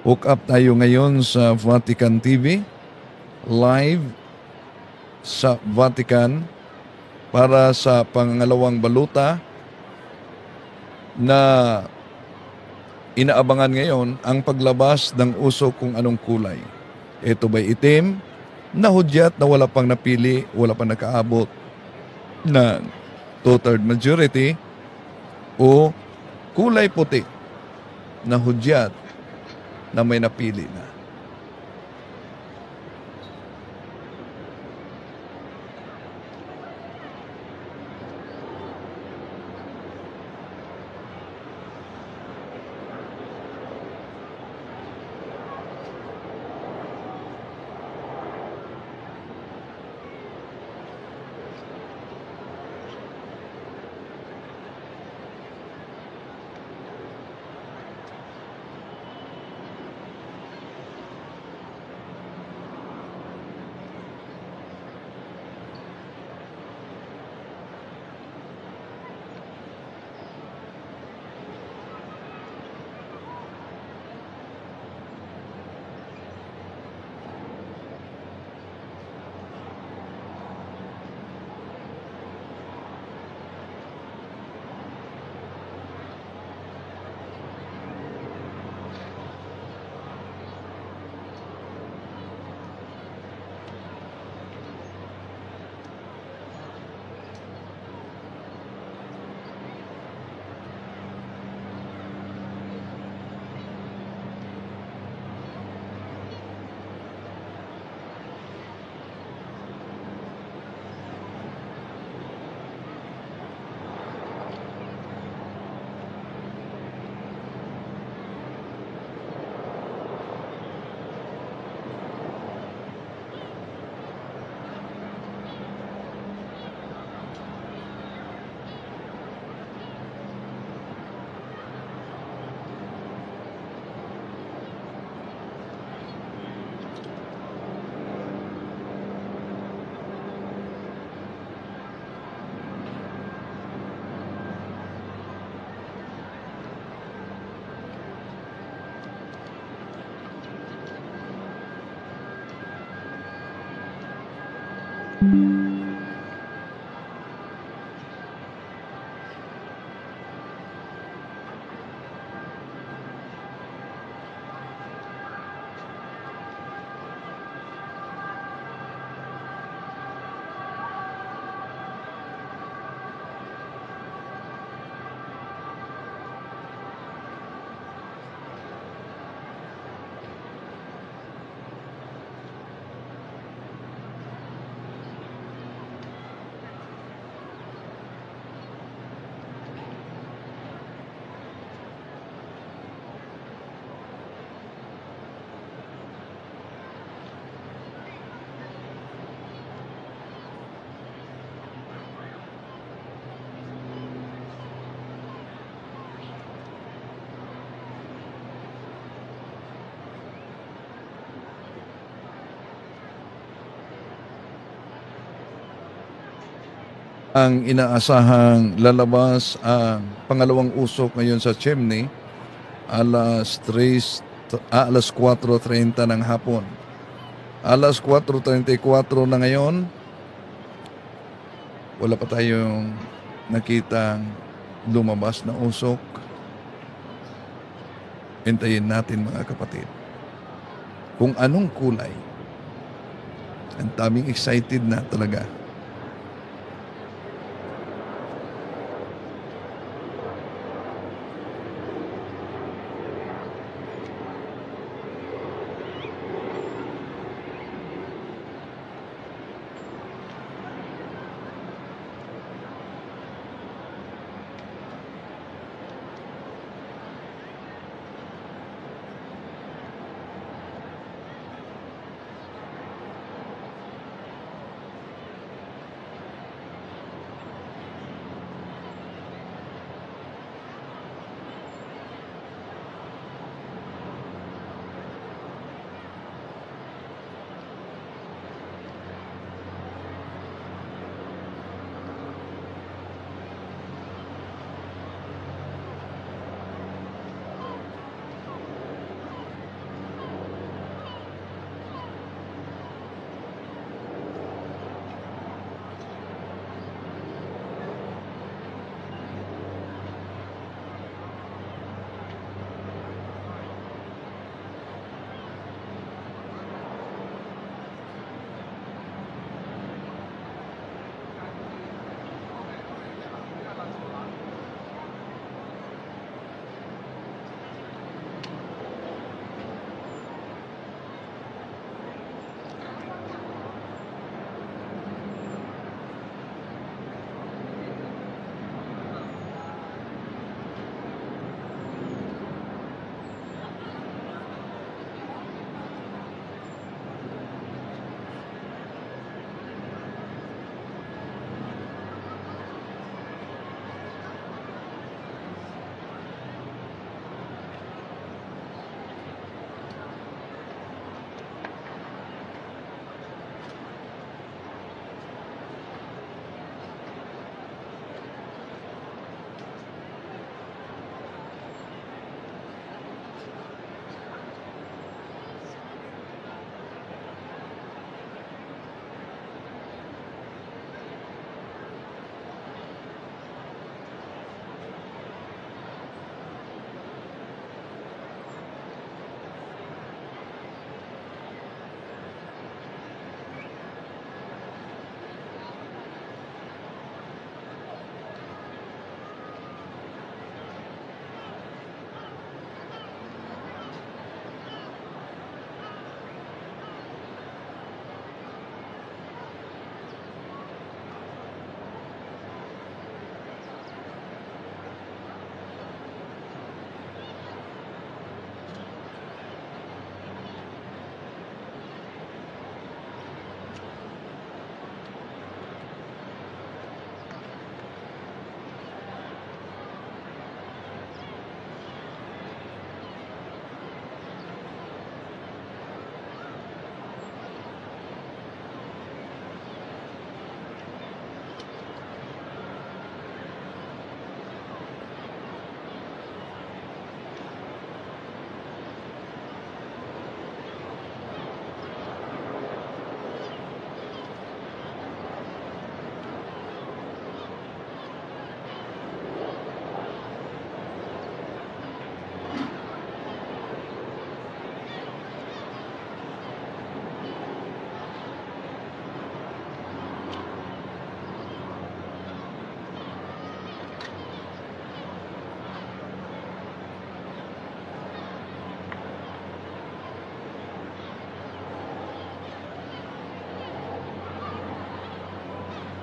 Hook up tayo ngayon sa Vatican TV live sa Vatican para sa pangalawang baluta na inaabangan ngayon ang paglabas ng usok kung anong kulay. Ito ba'y itim, na hudyat na wala pang napili, wala pang nakaabot na two-third majority, o kulay puti na hudyat na may napili na. Ang inaasahang lalabas ang pangalawang usok ngayon sa chimney alas 4:30 ng hapon. Alas 4:34 na ngayon, wala pa tayong nakitang lumabas na usok. Hintayin natin mga kapatid. Kung anong kulay. Ang daming excited na talaga.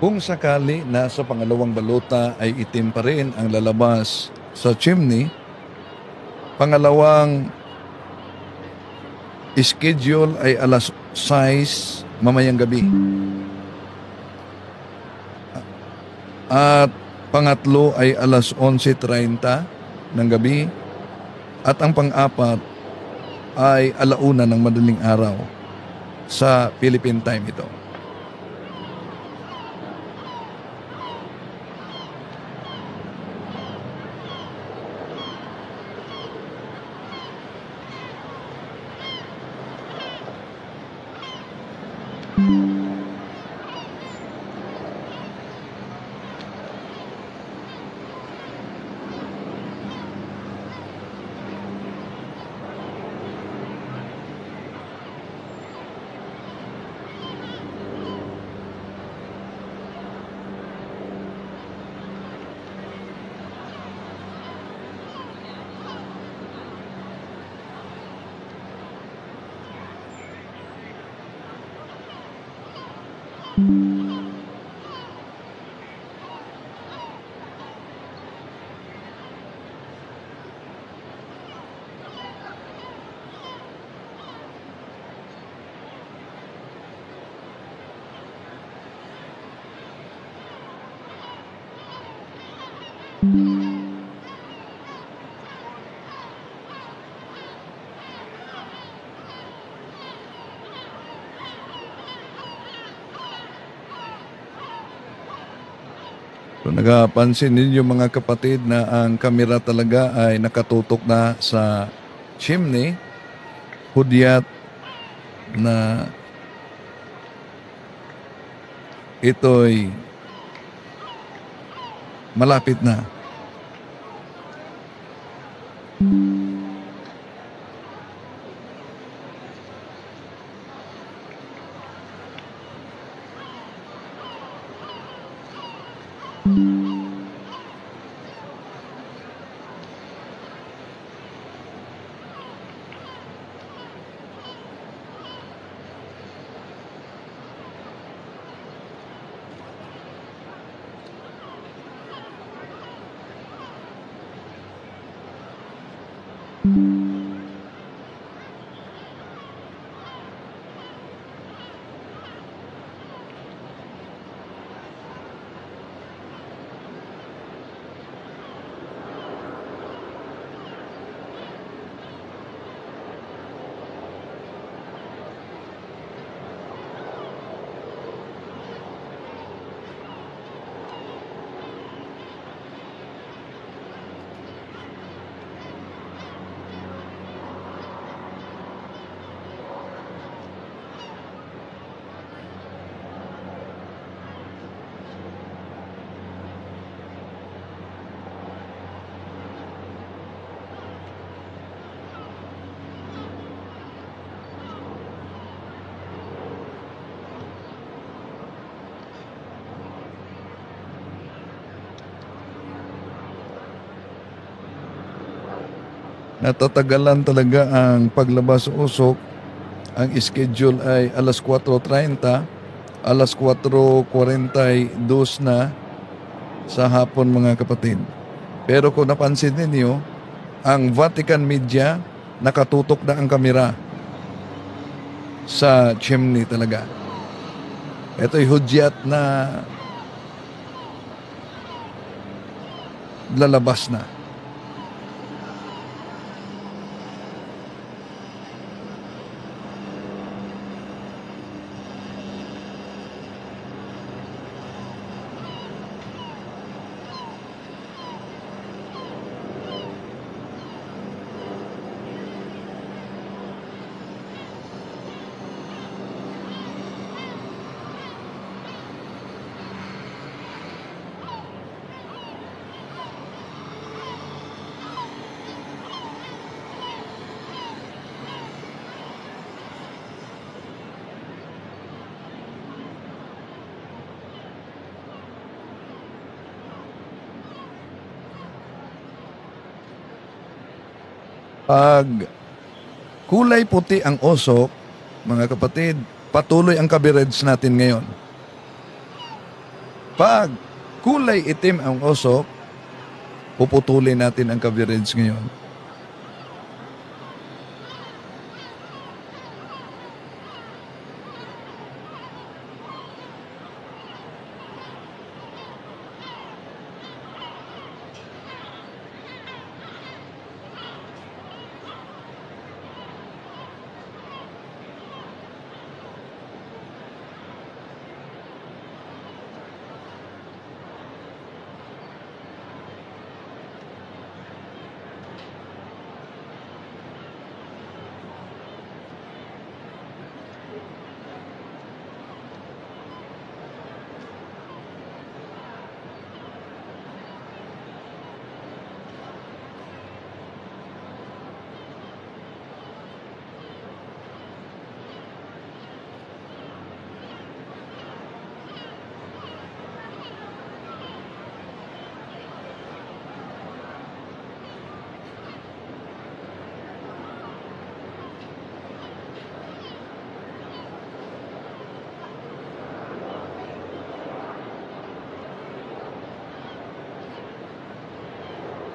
Kung sakali na sa pangalawang baluta ay itim pa rin ang lalabas sa chimney, pangalawang schedule ay alas 6 mamayang gabi. At pangatlo ay alas 11:30 ng gabi. At ang pang-apat ay alauna ng madaling araw sa Philippine time ito. So, nagapansin ninyo mga kapatid na ang kamera talaga ay nakatutok na sa chimney, hudyat na ito'y malapit na. Natatagalan talaga ang paglabas usok. Ang schedule ay alas 4:30, alas 4:42 na sa hapon mga kapatid. Pero kung napansin ninyo, ang Vatican Media nakatutok na ang kamera sa chimney talaga. Ito'y hudyat na lalabas na. Pag kulay puti ang usok, mga kapatid, patuloy ang coverage natin ngayon. Pag kulay itim ang usok, puputulin natin ang coverage ngayon.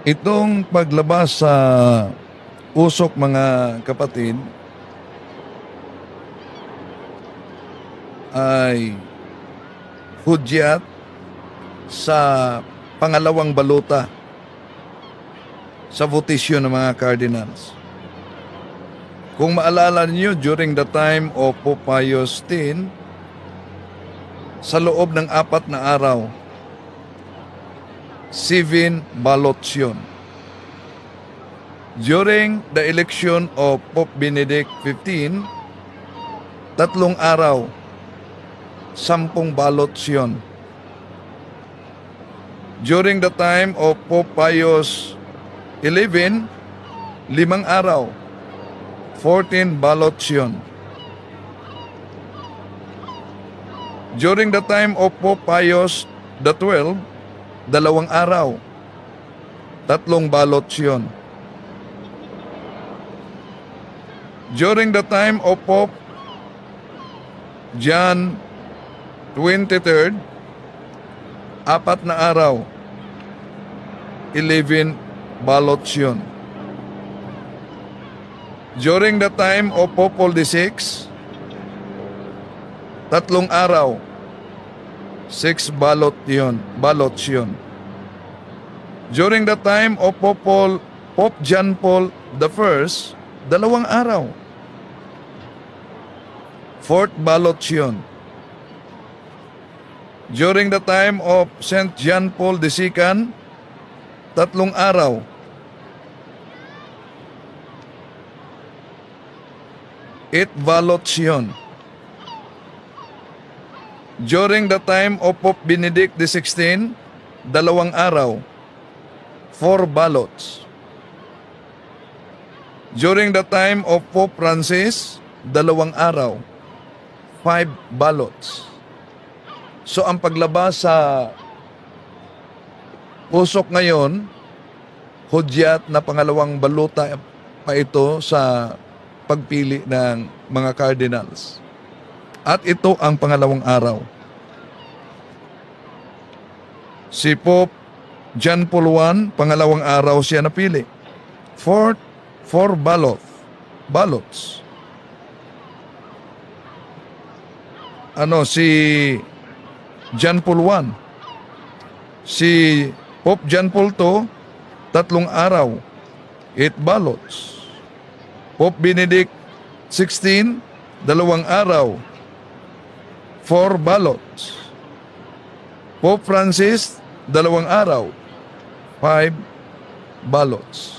Itong paglabas sa usok, mga kapatid, ay hudyat sa pangalawang baluta sa votisyon ng mga Cardinals. Kung maalala niyo, during the time of Pope Pius X, sa loob ng 4 na araw, 7 ballots yun. During the election of Pope Benedict XV, 3 araw, 10 ballots yun. During the time of Pope Pius XI, 5 araw, 14 ballots yun. During the time of Pope Pius XII, 2 araw, 3 ballots yun. During the time of Pope John 23rd, 4 na araw, 11 ballots yun. During the time of Pope Paul VI, 3 araw, 6 ballots yun. During the time of Pope John Paul I, 2 araw, 4 ballots yun. During the time of St. John Paul II, 3 araw, 8 ballots yun. During the time of Pope Benedict XVI, 2 araw, 4 ballots. During the time of Pope Francis, 2 araw, 5 ballots. So ang paglabas sa usok ngayon, hudyat na pangalawang baluta pa ito sa pagpili ng mga cardinals. At ito ang pangalawang araw. Si Pope John Paul I, pangalawang araw siya napili. 4 ballots. Si John Paul I. Si Pope John Paul II, 3 araw, 8 ballots. Pope Benedict XVI, 2 araw, 4 ballots. Pope Francis, 2 araw, 5 ballots.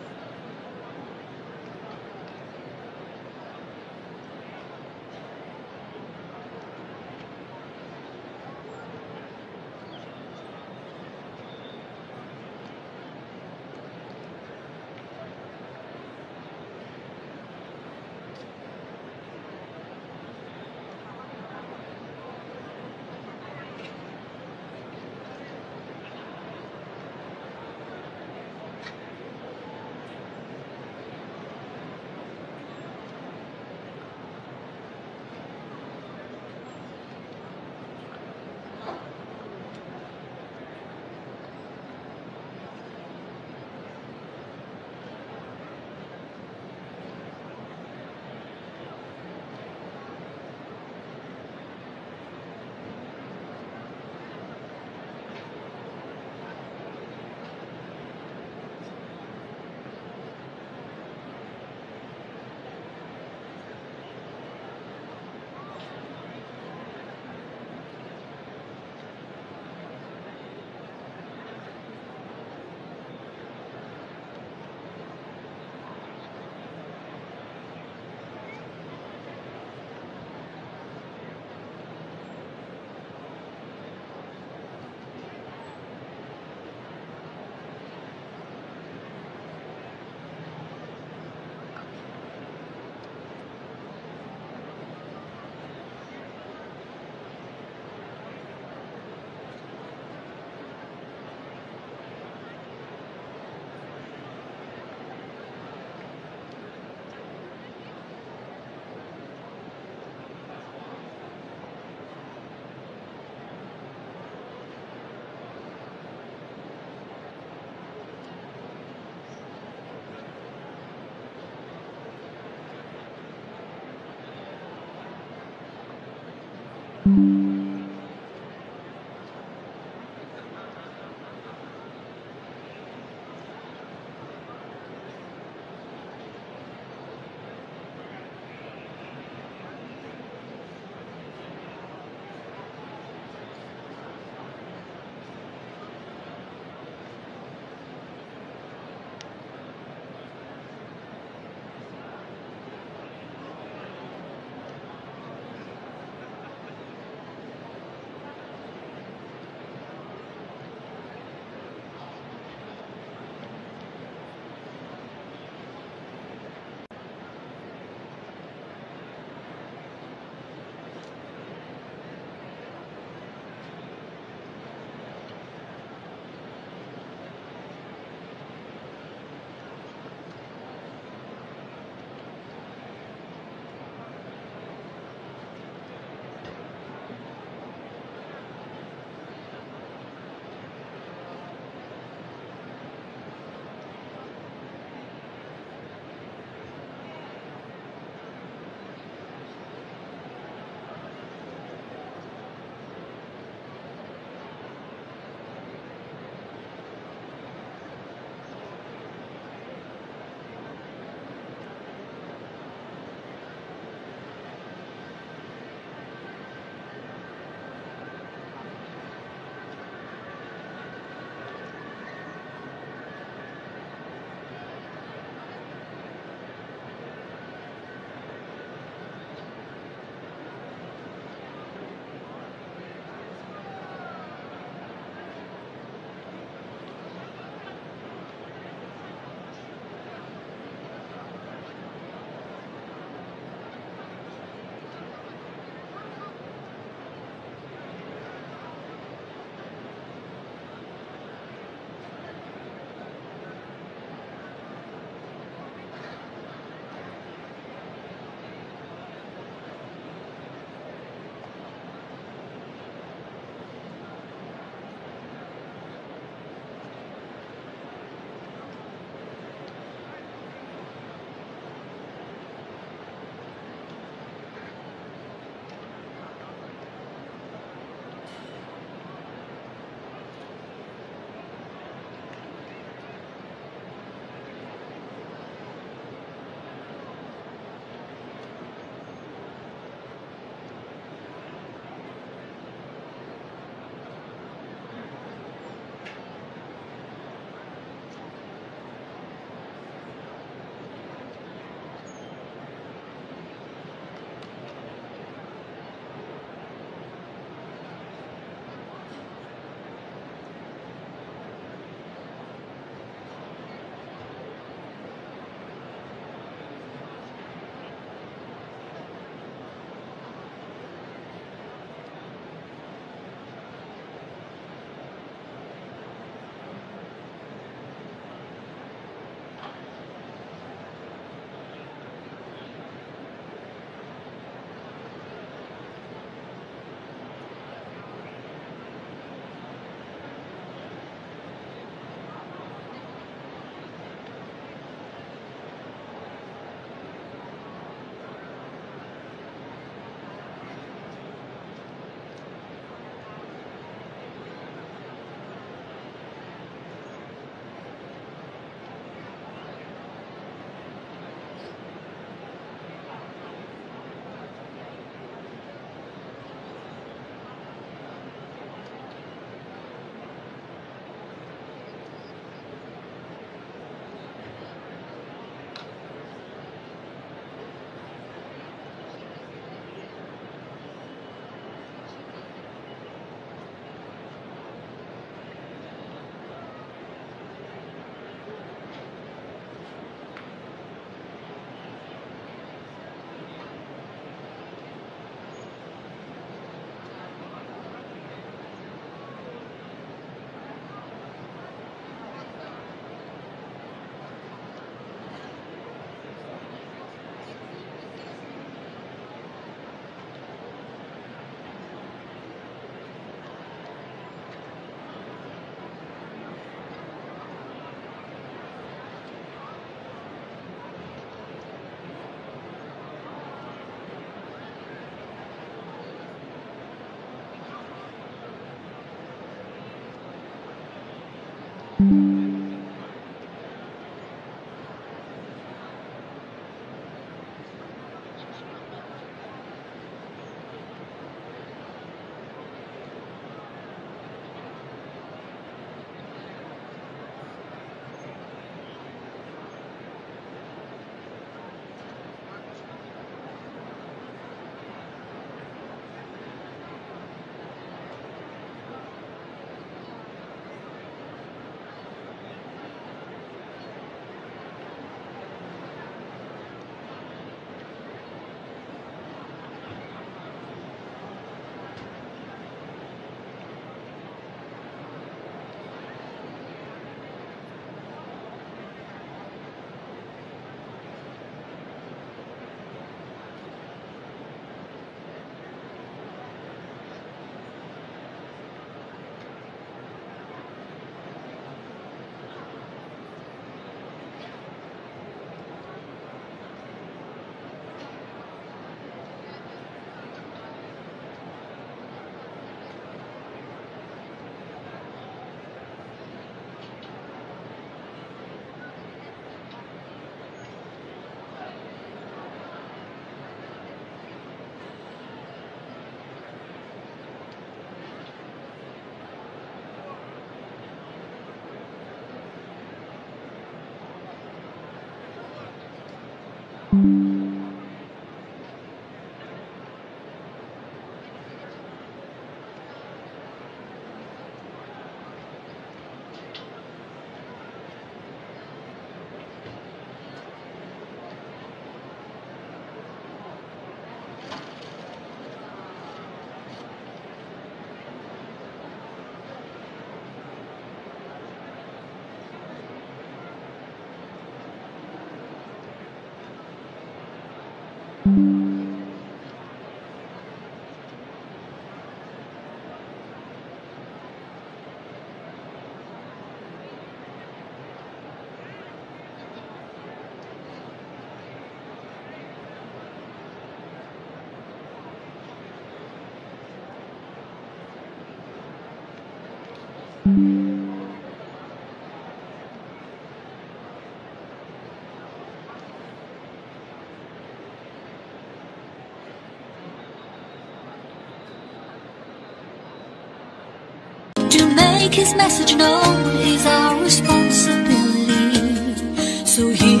To make his message known is our responsibility. So here